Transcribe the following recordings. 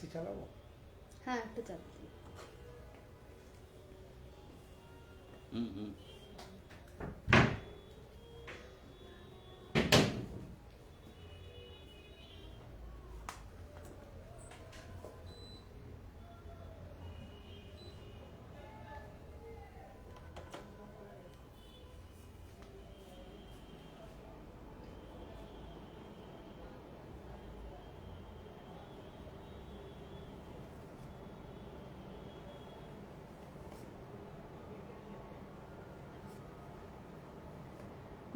AC চালাবো? হ্যাঁ একটা চালাচ্ছি। হুম।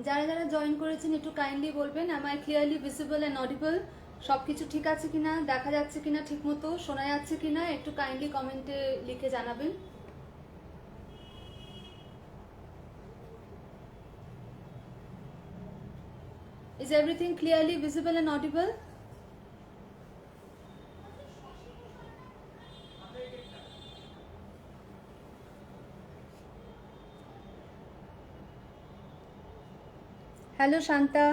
যারা যারা জয়েন করেছেন একটু কাইন্ডলি বলবেন am I clearly visible and audible? সবকিছু ঠিক আছে কিনা, দেখা যাচ্ছে কিনা, ঠিক মতো শোনা যাচ্ছে কিনা, একটু কাইন্ডলি কমেন্টে লিখে জানাবেন। Is everything clearly visible and audible? Hello Shanta.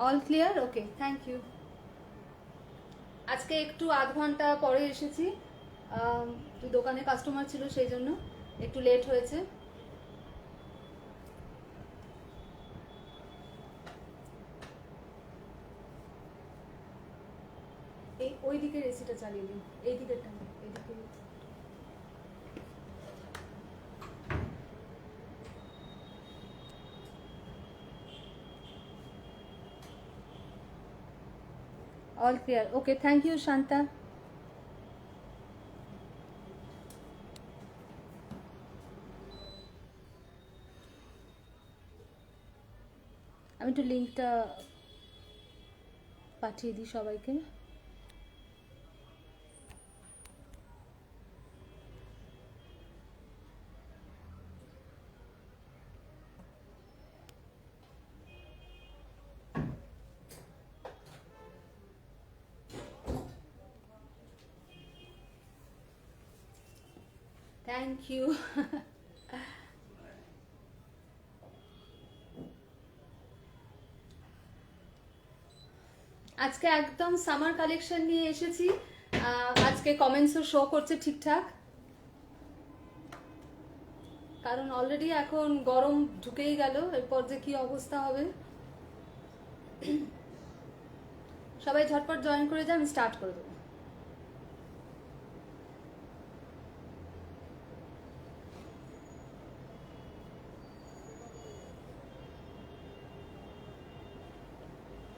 All clear? Okay, thank you. আজকে একটু আধ ঘন্টা পরে এসেছি, দোকানে কাস্টমার ছিল সেই জন্য একটু লেট হয়েছে। এই ওই দিকের এসিটা চালিয়ে দিন, এই দিকেরটা না, এইদিকে। All clear. Okay, thank you, Shanta. আমি একটু লিঙ্কটা পাঠিয়ে দিই সবাইকে। Thank you. আজকে একদম সামার কালেকশন নিয়ে এসেছি। আজকে কমেন্টসও শো করছে ঠিকঠাক, কারণ অলরেডি এখন গরম ঢুকেই গেল, এরপর যে কি অবস্থা হবে। সবাই ঝটপট জয়েন করে যান, আমি স্টার্ট করে দেবো।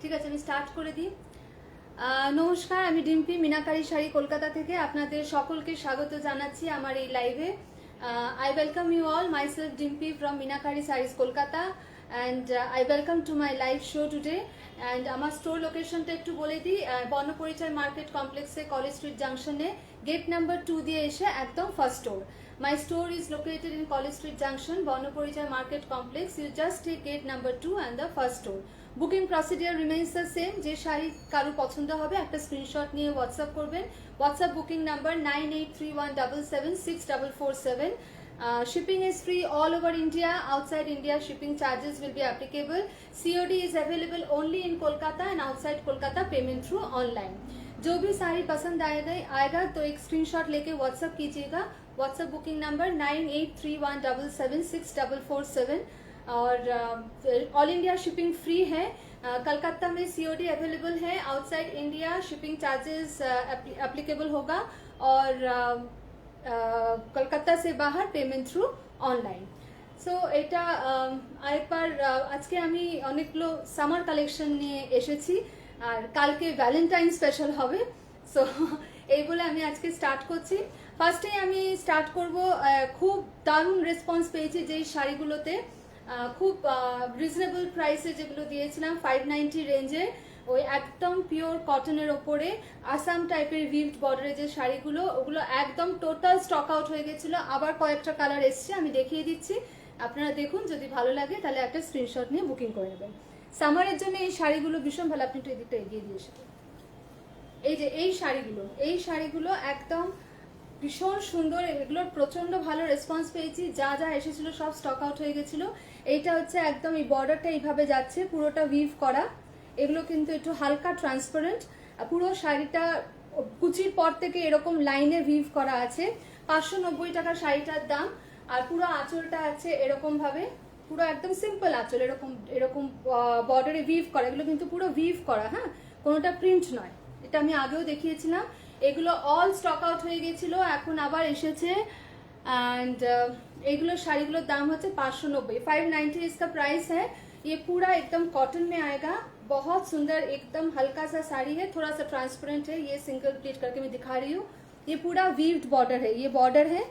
ঠিক আছে, আমি স্টার্ট করে দিই। নমস্কার, আমি ডিম্পি, মিনাকারি শাড়ি কলকাতা থেকে আপনাদের সকলকে স্বাগত জানাচ্ছি আমার এই লাইভে। I welcome you all, myself Dimpi from Meenakari saris Kolkata, and I welcome to my live show today. And আমার স্টোর লোকেশনটা একটু বলে দিই, বর্ণপরিচয় মার্কেট কমপ্লেক্সে কলেজ স্ট্রিট জাংশনে গেট নাম্বার 2 দিয়ে এসে একদম first store. My store is located in College Street Junction, Bonaporichai Market Complex. You just take gate number 2 and the first store. Booking procedure remains the same. যে শাড়ি কারো পছন্দ হবে একটা screenshot নিয়ে হোয়াটসঅ্যাপ করবেন। WhatsApp booking number 9831776447। Shipping is free all over India. Outside India, shipping charges will be applicable. COD is available only in Kolkata, and outside Kolkata, payment through online. जो भी साड़ी पसंद आएगा तो एक स्क्रीनशॉट लेके WhatsApp कीजिएगा। WhatsApp booking number 9831776447। और all India shipping free है। कलकत्ता में सीओडी अवेलेबल है। Outside India shipping charges applicable होगा, और कलकत्ता से बाहर पेमेंट थ्रू ऑनलाइन। সো এটা আরেকবার, আজকে আমি অনেকগুলো সামার কালেকশন নিয়ে এসেছি, আর কালকে ভ্যালেন্টাইন স্পেশাল হবে। সো এই বলে আমি আজকে স্টার্ট করছি। ফার্স্টে আমি স্টার্ট করব, খুব দারুণ রেসপন্স পেয়েছি যেই শাড়িগুলোতে, খুব রিজনেবল প্রাইসে যেগুলো দিয়েছিলাম 590 রেঞ্জে, ওই একদম পিওর কটনের ওপরে আসাম টাইপের উইভড বর্ডারে যে শাড়িগুলো, ওগুলো একদম টোটাল স্টক আউট হয়ে গেছিলো। আবার কয়েকটা কালার এসছে, আমি দেখিয়ে দিচ্ছি, আপনারা দেখুন, যদি ভালো লাগে তাহলে একটা স্ক্রিনশট নিয়ে বুকিং করে নেবেন। সামারের জন্য এই শাড়িগুলো ভীষণ ভালো। আপনি একটু এদিকটা এগিয়ে দিয়ে এসে, এই যে এই শাড়িগুলো একদম ভীষণ সুন্দর, এগুলোর প্রচন্ড ভালো রেসপন্স পেয়েছি। যা যা এসেছিল সব স্টক আউট হয়ে গেছিল। এইটা হচ্ছে একদম এই বর্ডারটা এইভাবে যাচ্ছে, পুরোটা উইভ করা। এগুলো কিন্তু একটু হালকা ট্রান্সপারেন্ট। পুরো শাড়িটা কুচির পর থেকে এরকম লাইনে ভিভ করা আছে। 590 টাকা শাড়িটার দাম। আর পুরো আঁচলটা আছে এরকম ভাবে, পুরো একদম সিম্পল আঁচল, এরকম এরকম বর্ডারে ভিভ করা। এগুলো কিন্তু পুরো ভিভ করা, হ্যাঁ, কোনোটা প্রিন্ট নয়। এটা আমি আগেও দেখিয়েছিলাম। এগুলো অল স্টক আউট হয়ে গেছিল, এখন আবার এসেছে। एंड एगुलो शाड़ीगुलोर दाम होच्छे 590, 590 इसका प्राइस है। ये पूरा एकदम कॉटन में आएगा, बहुत सुंदर एकदम हल्का सा साड़ी है, थोड़ा सा ट्रांसपेरेंट है। ये सिंगल प्लीट करके मैं दिखा रही हूँ। ये पूरा वीव्ड बॉर्डर है, ये बॉर्डर है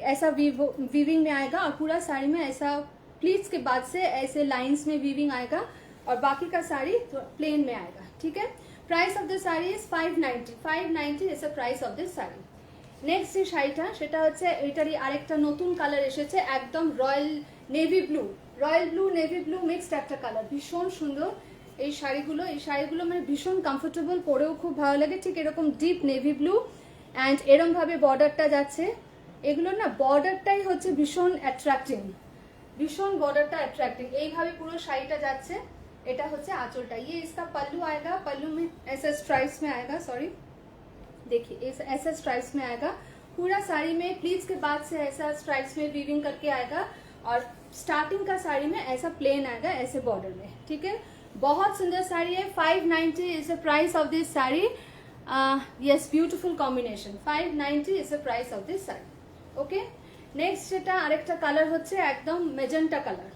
ऐसा वीविंग में आएगा, और पूरा साड़ी में ऐसा प्लीट्स के बाद से ऐसे लाइंस में वीविंग आएगा, और बाकी का साड़ी प्लेन में आएगा। ठीक है, price of the sari is 590, 590 is the price of this sari. Next যে শাড়িটা সেটা হচ্ছে এটারই আরেকটা নতুন কালার এসেছে, একদম royal navy blue, royal blue navy blue mixed একটা কালার, ভীষণ সুন্দর এই শাড়িগুলো মানে ভীষণ কমফোর্টেবল, পরেও খুব ভালো লাগে। ঠিক এরকম ডিপ নেভি ব্লু অ্যান্ড এরম ভাবে বর্ডারটা যাচ্ছে। এগুলো না বর্ডারটাই হচ্ছে ভীষণ অ্যাট্রাক্টিং, ভীষণ বর্ডারটা অ্যাট্রাক্টিং। এইভাবে পুরো শাড়িটা যাচ্ছে। এটা হচ্ছে আঁচলটা। ये इसका पल्लू आएगा, पल्लू में ऐसा स्ट्राइप्स में आएगा, सॉरी देखिए ऐसा स्ट्राइप्स में आएगा। पूरा साड़ी में प्लीट्स के बाद से ऐसा स्ट्राइप्स में वीविंग करके आएगा, और स्टार्टिंग का साड़ी में ऐसा प्लेन आएगा ऐसे बॉर्डर में। ठीक है, बहुत सुंदर साड़ी है। 590 is the price of this sari. Yes, beautiful combination. 590 is the price of this sari. Okay, next যেটা আরেকটা কালার হচ্ছে একদম magenta colour,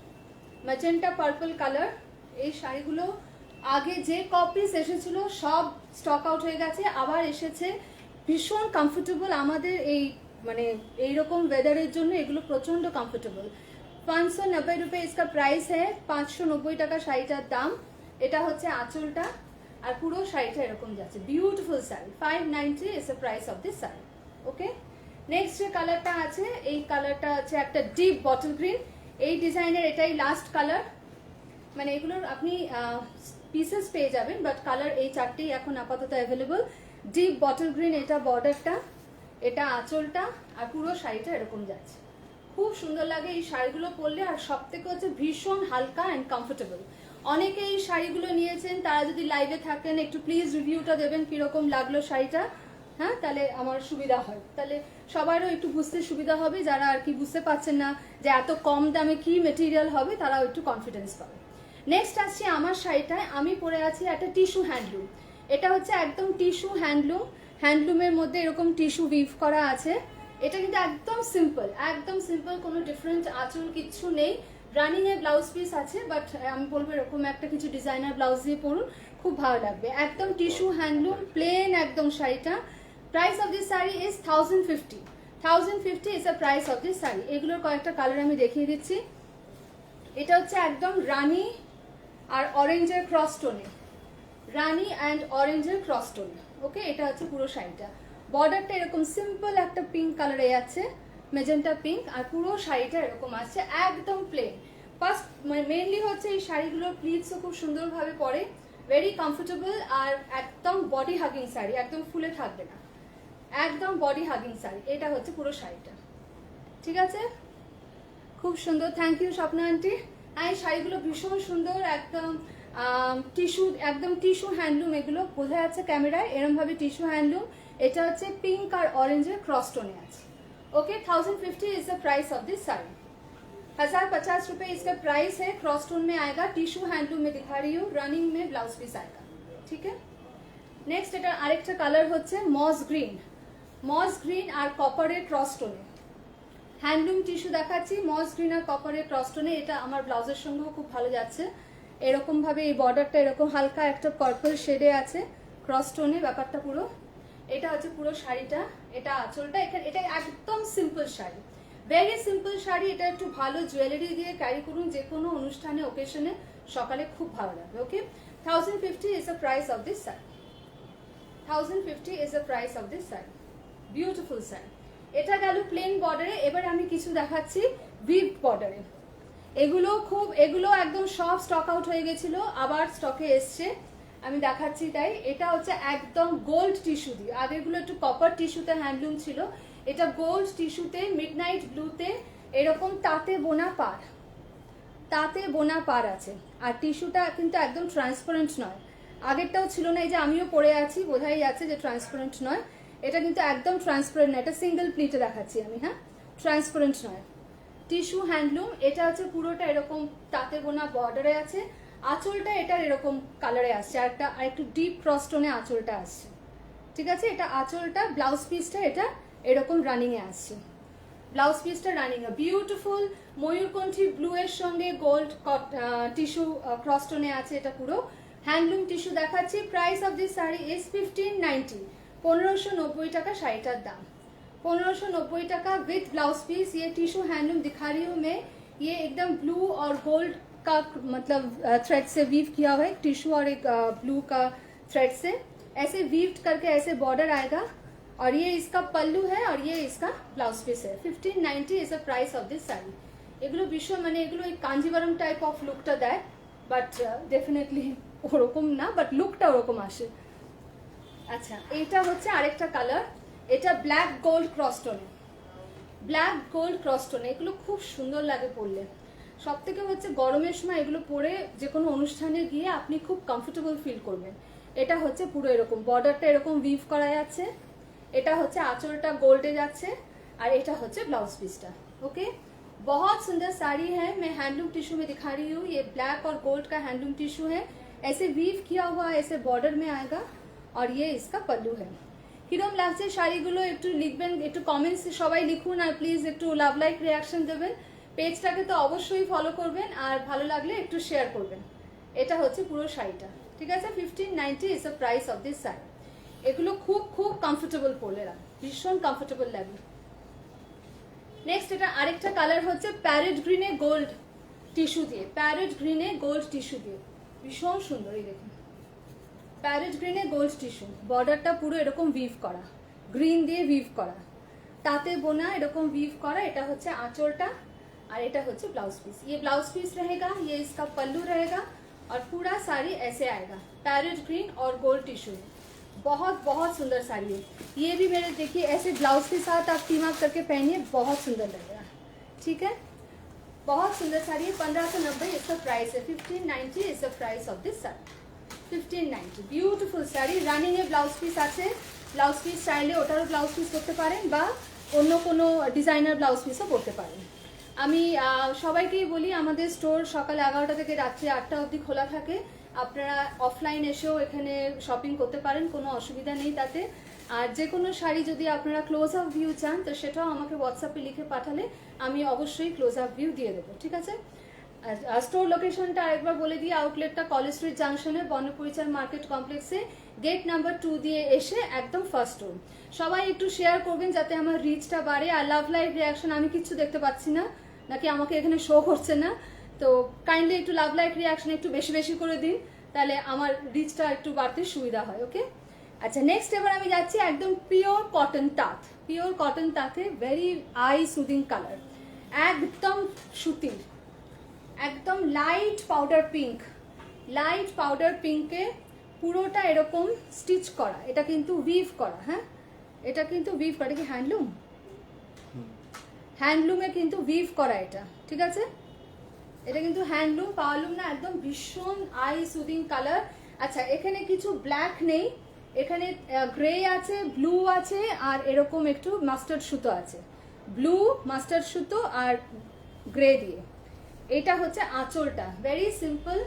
magenta purple colour. এই শাড়িগুলো আগে যে কপিস এসেছিল সব স্টক আউট হয়ে গেছে, আবার এসেছে। ভীষণ কমফোর্টেবল আমাদের এই মানে এইরকম ওয়েদারের জন্য এগুলো প্রচন্ড কমফোর্টেবল। 590 रुपये इसका प्राइस है, 590 টাকা শাড়িটার দাম। এটা হচ্ছে আঁচলটা, আর পুরো শাড়িটা এরকম যাচ্ছে, beautiful sari. 590 is the price of this sari. Okay, next যে কালারটা আছে এই কালারটা আছে একটা ডিপ বটল গ্রিন। এই ডিজাইনের এটাই লাস্ট কালার, মানে এগুলোর আপনি পিসেস পেয়ে যাবেন, বাট কালার এই চারটেই এখন আপাতত অ্যাভেলেবল। ডিপ বটল গ্রিন, এটা বর্ডারটা, এটা আঁচলটা, আর পুরো শাড়িটা এরকম যাচ্ছে। খুব সুন্দর লাগে এই শাড়িগুলো পরলে, আর সব থেকে হচ্ছে ভীষণ হালকা অ্যান্ড কমফোর্টেবল। অনেকে এই শাড়িগুলো নিয়েছেন, তারা যদি লাইভে থাকেন একটু প্লিজ রিভিউটা দেবেন কিরকম লাগলো শাড়িটা, হ্যাঁ, তাহলে আমার সুবিধা হয়, তাহলে সবারও একটু বুঝতে সুবিধা হবে। যারা আর কি বুঝতে পারছেন না যে এত কম দামে কি মেটেরিয়াল হবে, তারাও একটু কনফিডেন্স পাবে। নেক্সট আসছি আমার শাড়িটায়, আমি পরে আছি একটা টিস্যু হ্যান্ডলুম। এটা হচ্ছে একদম টিস্যু হ্যান্ডলুম, হ্যান্ডলুমের মধ্যে এরকম টিস্যু উইভ করা আছে। এটা কিন্তু একদম সিম্পল, একদম সিম্পল, কোনো ডিফারেন্ট আঁচল কিচ্ছু নেই। রানিং এ ব্লাউজ পিস আছে, বাট আমি বলবো এরকম একটা কিছু ডিজাইনার ব্লাউজ দিয়ে পরুন, খুব ভালো লাগবে। একদম টিস্যু হ্যান্ডলুম, প্লেন একদম শাড়িটা। Price of this sari is 1050, 1050 is the price of this sari. এগুলোর কয়েকটা কালার আমি দেখিয়ে দিচ্ছি। এটা হচ্ছে একদম রানি আর অরেঞ্জের ক্রস টোনে, রানি অ্যান্ড অরেঞ্জের ক্রস টোনে। ওকে, এটা হচ্ছে পুরো শাড়িটা। বর্ডারটা এরকম সিম্পল একটা পিঙ্ক কালারে আছে, মেজেন্টা পিঙ্ক, আর পুরো শাড়িটা এরকম আছে একদম প্লেন। ফার্স্ট মানে মেনলি হচ্ছে এই শাড়িগুলোর প্লিটসও খুব সুন্দরভাবে পরে, ভেরি কমফোর্টেবল, আর একদম বডি হাগিং শাড়ি, একদম ফুলে থাকবে না, একদম বডি হাগিং শাড়ি। এটা হচ্ছে পুরো শাড়িটা। ঠিক আছে, খুব সুন্দর, থ্যাংক ইউ স্বপ্না আন্টি। এই শাড়িগুলো ভীষণ সুন্দর, একদম টিস্যু, একদম টিস্যু হ্যান্ডলুম। এগুলো বোঝা যাচ্ছে ক্যামেরায়, এরম ভাবে টিস্যু হ্যান্ডলুম। এটা হচ্ছে পিঙ্ক আর অরেঞ্জের ক্রস টোনে আছে। Okay, 1050 is the price of this sari. 1050 रुपए इसका प्राइस है, क्रॉस टोन में आएगा, टिश्यू हैंडलूम में दिखा रही हूँ, रनिंग में ब्लाउज पीस आएगा। ठीक है, नेक्स्ट এটা আরেকটা কালার হচ্ছে মস গ্রিন, মস গ্রিন আর কপারের ক্রস টোনে। হ্যান্ডলুম টিস্যু দেখাচ্ছি, মস গ্রিন আর কপারের ক্রস টোনে। এটা আমার ব্লাউজের সঙ্গেও খুব ভালো যাচ্ছে। এরকম ভাবে এই বর্ডারটা এরকম হালকা একটা পার্পল শেডে আছে, ক্রস টোনে ব্যাপারটা পুরো। এটা হচ্ছে পুরো শাড়িটা, এটা আঁচলটা। এটা একদম simple sari, very simple sari. এটা একটু ভালো জুয়েলারি দিয়ে ক্যারি করুন যে কোনো অনুষ্ঠানে, ওকেশনে, সকালে খুব ভালো লাগবে। ওকে, 1050 is the price of this sari, 1050 is the price of this sari. Beautiful sari. এটা গেল প্লেন বর্ডারে। এবার আমি কিছু দেখাচ্ছি উইভ বর্ডারে। এগুলো একদম সব স্টক আউট হয়ে গেছিল, আবার স্টকে এসছে, আমি দেখাচ্ছি তাই। এটা হচ্ছে একদম গোল্ড টিস্যু দিয়ে, আগেরগুলো একটু কপার টিস্যুতে হ্যান্ডলুম ছিল, এটা গোল্ড টিস্যুতে মিডনাইট ব্লুতে এরকম তাতে বোনা পার, তাতে বোনা পার আছে। আর টিস্যুটা কিন্তু একদম ট্রান্সপারেন্ট নয়, আগেরটাও ছিল না, এই যে আমিও পরে আছি বোঝাই যাচ্ছে যে ট্রান্সপারেন্ট নয়, এটা কিন্তু একদম ট্রান্সপারেন্ট না, এটা সিঙ্গেল প্লিটে দেখাচ্ছি আমি, হ্যাঁ ট্রান্সপারেন্ট নয়। টিস্যু হ্যান্ডলুম, এটা হচ্ছে পুরোটা এরকম তাঁতে বোনা বর্ডারে আছে, আঁচলটা এটার এরকম কালারে আসছে, আর একটু ডিপ ক্রস টোনে আঁচলটা আসছে, ঠিক আছে। এটা আঁচলটা, ব্লাউজ পিসটা এটা এরকম রানিং এ আসছে, ব্লাউজ পিসটা রানিং এ বিউটিফুল ময়ূরকণ্ঠী ব্লু এর সঙ্গে গোল্ড টিস্যু ক্রস টোনে আছে, এটা পুরো হ্যান্ডলুম টিস্যু দেখাচ্ছি। Price of this sari is 1590, 1590 টাকা শাড়িটার दाम, 1590 টাকা विथ ब्लाउज पीस। ये टिश्यू हैंडलूम दिखा रही हूँ मैं, ये एकदम ब्लू और गोल्ड का मतलब थ्रेड से वीव किया हुआ है, टिश्यू और एक ब्लू का थ्रेड से ऐसे वीव्ड करके ऐसे बॉर्डर आएगा, और ये इसका पल्लू है और ये इसका ब्लाउज पीस है। 1590 is the price of this sari. এগুলো ভীষণ মানে এগুলো এই কাঞ্জিভারম টাইপ অফ লুকটা দেয়, বাট ডেফিনেটলি ওরকম না, বাট লুকটা ওরকম আসে। আচ্ছা, এইটা হচ্ছে আরেকটা কালার, এটা ব্ল্যাক গোল্ড ক্রসটোনে, ব্ল্যাক গোল্ড ক্রসটোনে, এগুলো খুব সুন্দর লাগে পরলে। সব থেকে হচ্ছে গরমের সময় এগুলো পরে যে কোনো অনুষ্ঠানে গিয়ে আপনি খুব কমফোর্টেবল ফিল করবেন। এটা হচ্ছে পুরো এরকম বর্ডারটা এরকম উইভ করা যাচ্ছে, এটা হচ্ছে আঁচলটা গোল্ডে যাচ্ছে, আর এটা হচ্ছে ব্লাউজ পিসটা। ओके, बहुत सुंदर साड़ी है, मैं हैंडलूम टिश्यू में दिखा रही हूँ, ये ब्लैक और गोल्ड का हैंडलूम टिश्यू है, ऐसे वीव किया हुआ ऐसे बॉर्डर में आएगा, और ये इसका पल्लू है। কিরম লাগছে শাড়িগুলো একটু লিখবেন, একটু কমেন্টস সবাই লিখুন, আর প্লিজ একটু লাভ লাইক রিয়াকশন দেবেন। পেজটাকে তো অবশ্যই ফলো করবেন, আর ভালো লাগলে একটু শেয়ার করবেন। এটা হচ্ছে পুরো শাড়িটা, ঠিক আছে। 1590 is the price of this sari. এগুলো খুব খুব কমফোর্টেবল পরলে, ভীষণ কমফোর্টেবল লাগে। নেক্সট এটা আরেকটা কালার হচ্ছে প্যারেট গ্রিনে গোল্ড টিস্যু দিয়ে, প্যারেট গ্রিনে গোল্ড টিস্যু দিয়ে, ভীষণ সুন্দর। এই দেখুন প্যারেট গ্রিনে গোল্ড টিস্যু, বর্ডারটা পুরো এরকম উইভ করা, গ্রিন দিয়ে উইভ করা, তাতে বোনা এরকম উইভ করা। এটা হচ্ছে আঁচলটা, আর এটা হচ্ছে ब्लाउज पीस। ये ब्लाउज पीस रहेगा, ये इसका पल्लू रहेगा, और पूरा साड़ी ऐसे आएगा पैरेट ग्रीन और गोल्ड टिश्यू। बहुत बहुत सुंदर साड़ी है। ये भी मेरे देखिए ऐसे ब्लाउज के साथ आप टीम अप करके पहनिए, बहुत सुंदर लगेगा, ठीक है। बहुत सुंदर साड़ी है, 1590 इसका प्राइस है। 1590 is the price of this sari. 1590 beautiful sari, running A blouse piece আছে, ব্লাউজ পিস চাইলে ওটারও ব্লাউজ পিস করতে পারেন, বা অন্য কোনো ডিজাইনার ব্লাউজ পিসও করতে পারেন। আমি সবাইকেই বলি আমাদের স্টোর সকাল 11টা থেকে রাত্রি 8টা অবধি খোলা থাকে, আপনারা অফলাইন এসেও এখানে শপিং করতে পারেন, কোনো অসুবিধা নেই তাতে। আর যে কোনো শাড়ি যদি আপনারা ক্লোজ আপ ভিউ চান, তো সেটাও আমাকে হোয়াটসঅ্যাপে লিখে পাঠালে আমি অবশ্যই ক্লোজ আপ ভিউ দিয়ে দেবো, ঠিক আছে। আর স্টোর লোকেশনটা আরেকবার বলে দিই, আউটলেটটা কলেজ স্ট্রিট জাংশনে বর্ণপরিচয় মার্কেট কমপ্লেক্সে গেট নাম্বার 2 দিয়ে এসে একদম ফার্স্ট রুম। সবাই একটু শেয়ার করবেন যাতে আমার রিচটা বাড়ে। আর লাভ লাইভ রিয়াকশন আমি কিচ্ছু দেখতে পাচ্ছি না, নাকি আমাকে এখানে শো করছে না, তো কাইন্ডলি একটু লাভ লাইভ রিয়াকশন একটু বেশি বেশি করে দিন, তাহলে আমার রিচটা একটু বাড়তে সুবিধা হয়। ওকে, আচ্ছা নেক্সট এবার আমি যাচ্ছি একদম পিওর কটন তাঁত, পিওর কটন তাঁতে ভেরি আই সুদিং কালার, একদম সুতির, একদম light powder pink, light powder পিঙ্কে পুরোটা এরকম স্টিচ করা, এটা কিন্তু উইভ করা, হ্যাঁ এটা কিন্তু উইভ করা, কি হ্যান্ডলুম, হ্যান্ডলুমে কিন্তু উইভ করা এটা, ঠিক আছে। এটা কিন্তু হ্যান্ডলুম, পাওয়ারলুম না, একদম ভীষণ আই সুদিং কালার। আচ্ছা এখানে কিছু ব্ল্যাক নেই, এখানে গ্রে আছে, ব্লু আছে, আর এরকম একটু মাস্টার্ড সুতো আছে, ব্লু মাস্টার্ড সুতো আর গ্রে দিয়ে। এটা হচ্ছে আঁচলটা, very simple,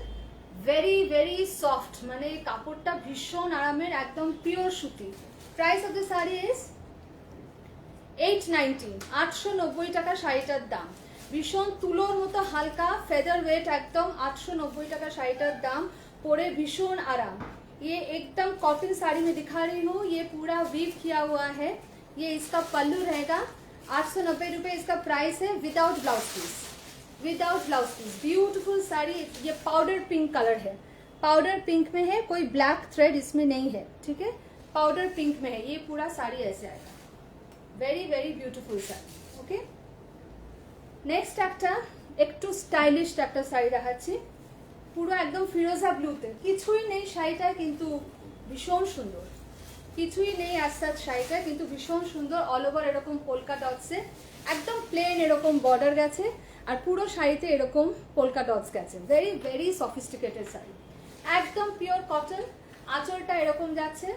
very very soft, মানে কাপড়টা ভীষণ আরামের, একদম পিওর সুতি। Price of the sari is 890, 890 টাকা শাড়িটার দাম। ভীষণ তুলোর মতো হালকা ফেদার ওয়েট, একদম 890 টাকা শাড়িটার দাম, পরে ভীষণ আরাম। ये एकदम कॉटन साड़ी में दिखा रही हूँ, ये पूरा वीव किया हुआ है, ये इसका पल्लू रहेगा। 890 रुपये इसका प्राइस है, without blouse piece, without blouse piece. Beautiful sari, ये पाउडर पिंक कलर है, पाउडर पिंक में है, कोई ब्लैक थ्रेड इसमें नहीं है, ठीक है, पाउडर पिंक में है। ये पूरा साड़ी ऐसे आएगा, very very beautiful sari. Okay, next একটু স্টাইলিশ একটা শাড়ি দেখাচ্ছি, পুরো একদম ফিরোজা ব্লুতে, কিছুই নেই শাড়িটায় কিন্তু ভীষণ সুন্দর, কিছুই নেই আসাদ শাড়িটা কিন্তু ভীষণ সুন্দর। অল ওভার এরকম পোলকা ডটসে একদম প্লেন এরকম বর্ডার গেছে, আর পুরো শাড়িতে এরকম পোলকা ডটস গেছে, ভেরি ভেরি সফিস্টিকেটেড শাড়ি, একদম পিওর কটন। আঁচলটা এরকম যাচ্ছে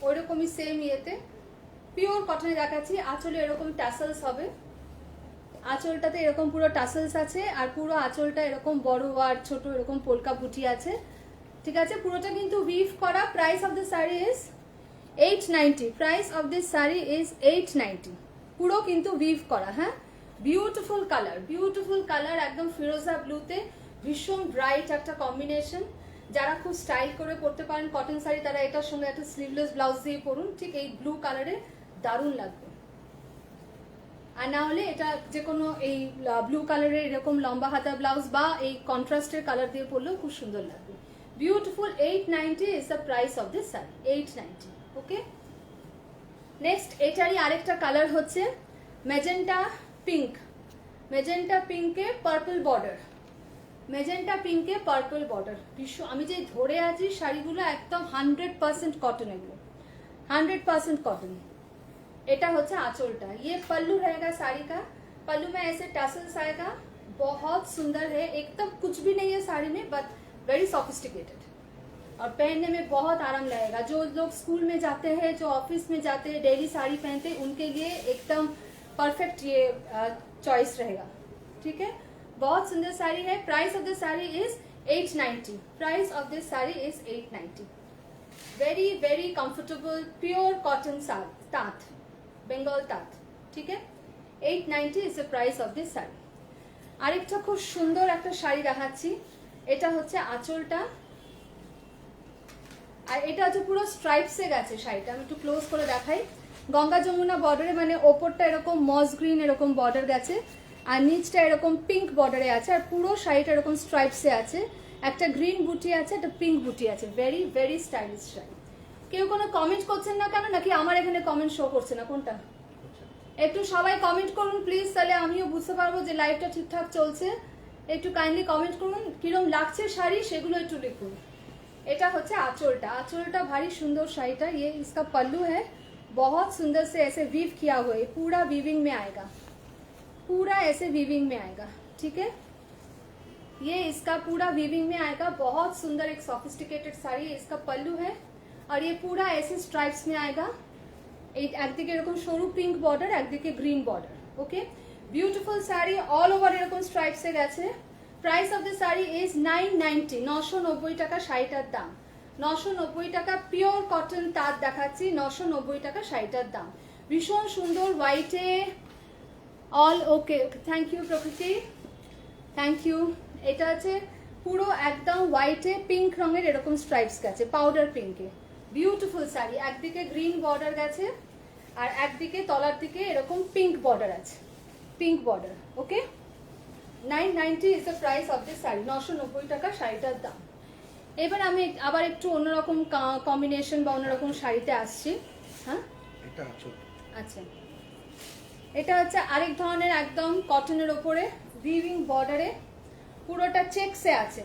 ওইরকমই সেম ইয়েতে পিওর কটনে দেখাচ্ছি। আঁচলে এরকম টাসেলস হবে, আঁচলটাতে এরকম পুরো টাসেলস আছে, আর পুরো আঁচলটা এরকম বড় আর ছোট এরকম পোলকা বুটি আছে, ঠিক আছে। পুরোটা কিন্তু উইভ করা। Price of the sari is 890, price of this sari is 890, পুরো কিন্তু উইভ করা। হ্যাঁ, বিউটিফুল কালার, বিউটিফুল কালার, একদম ফিরোজা ব্লুতে ভীষণ ব্রাইট একটা কম্বিনেশন। যারা খুব স্টাইল করে পরতে পারেন কটন শাড়ি, তারা এটার সঙ্গে একটা স্লিভলেস ব্লাউজ দিয়ে পরুন, ঠিক এই ব্লু কালারে দারুণ লাগবে। আর না হলে এটা যে কোনো এই ব্লু কালারের এরকম লম্বা হাতা ব্লাউজ বা এই কন্ট্রাস্টের কালার দিয়ে পরলেও খুব সুন্দর লাগবে। Beautiful, 890 is the price of this sari, 890। Okay, next এটারই আরেকটা কালার হচ্ছে ম্যাজেন্টা পিঙ্ক, ম্যাজেন্টা পিঙ্কে পার্পল বর্ডার, ম্যাজেন্টা পিঙ্কে পার্পল বর্ডার। আমি যে ধরে আছি শাড়িগুলো একদম 100% কটন, এগুলো 100% কটন। এটা হচ্ছে आंचलटा, ये पल्लू रहेगा साड़ी का, पल्लू में ऐसे टैसल्स आएगा, बहुत सुंदर है, एकदम कुछ भी नहीं है साड़ी में, बट वेरी सोफिस्टिकेटेड और पहनने में बहुत आराम लगेगा। जो लोग स्कूल में जाते हैं, जो ऑफिस में जाते हैं, डेली साड़ी पहनते हैं, उनके लिए एकदम परफेक्ट ये चॉइस रहेगा, ठीक है। बहुत सुंदर साड़ी है। Price of this sari is 890, price of this sari is 890। Very very comfortable pure cotton sari, तांत, বেঙ্গল তাঁত, ঠিক আছে। 890 is the price of this sari. আরেকটা খুব সুন্দর একটা শাড়ি দেখাচ্ছি, এটা হচ্ছে আঁচলটা, আর এটা হচ্ছে পুরো স্ট্রাইপসে গেছে শাড়িটা। আমি একটু ক্লোজ করে দেখাই। গঙ্গা যমুনা বর্ডারে, মানে ওপরটা এরকম মস গ্রিন এরকম বর্ডার গেছে, আর নিচটা এরকম পিঙ্ক বর্ডারে আছে, আর পুরো শাড়িটা এরকম স্ট্রাইপসে আছে, একটা গ্রিন বুটি আছে, একটা পিঙ্ক বুটি আছে, ভেরি ভেরি স্টাইলিশ শাড়ি। কেউ কোনো কমেন্ট করছেন না কেন, নাকি আমার এখানে কমেন্ট শো করছে না, কোনটা? একটু সবাই কমেন্ট করুন প্লিজ, তাহলে আমিও বুঝতে পারবো যে লাইভটা ঠিকঠাক চলছে। একটু কাইন্ডলি কমেন্ট করুন, কিরম লাগছে শাড়ি সেগুলো একটু লিখুন। এটা হচ্ছে আঁচলটা, আঁচলটা ভারী সুন্দর শাড়িটা। ये इसका पल्लू है, बहुत सुंदर से ऐसे वीव किया हुआ है, पूरा वीविंग में आएगा, पूरा ऐसे वीविंग में आएगा, ठीक है। ये इसका पूरा वीविंग में आएगा, बहुत सुंदर एक सोफिस्टिकेटेड साड़ी, इसका पल्लू है, और ये पूरा ऐसे स्ट्राइप्स में आएगा। একদিকে এরকম সরু পিঙ্ক বর্ডার, একদিকে গ্রিন বর্ডার, ওকে। বিউটিফুল শাড়ি, অল ওভার এরকম স্ট্রাইপসে গেছে। Price of the sari is 990, 990 টাকা শাড়িটার দাম, 990 টাকা। পিওর কটন তাঁত দেখাচ্ছি, 990 টাকা শাড়িটার দাম। ভীষণ সুন্দর হোয়াইটে, অল ওকে, থ্যাংক ইউ প্রকৃতি, থ্যাংক ইউ। এটা আছে পুরো একদম হোয়াইটে পিঙ্ক রঙের এরকম স্ট্রাইপস গেছে, পাউডার পিঙ্কে। বিউটিফুল শাড়ি, একদিকে গ্রিন বর্ডার গেছে, আর একদিকে তলার দিকে এরকম পিঙ্ক বর্ডার আছে, pink border, okay. 990 is the price of this sari, 990 টাকা শাড়িটার দাম। এবার আমি আবার একটু অন্যরকম কম্বিনেশন বা অন্যরকম শাড়িতে আসছি। হ্যাঁ, এটা আঁচল, আচ্ছা, এটা হচ্ছে আরেক ধরনের একদম কটনের ওপরে উইভিং বর্ডারে, পুরোটা চেকসে আছে।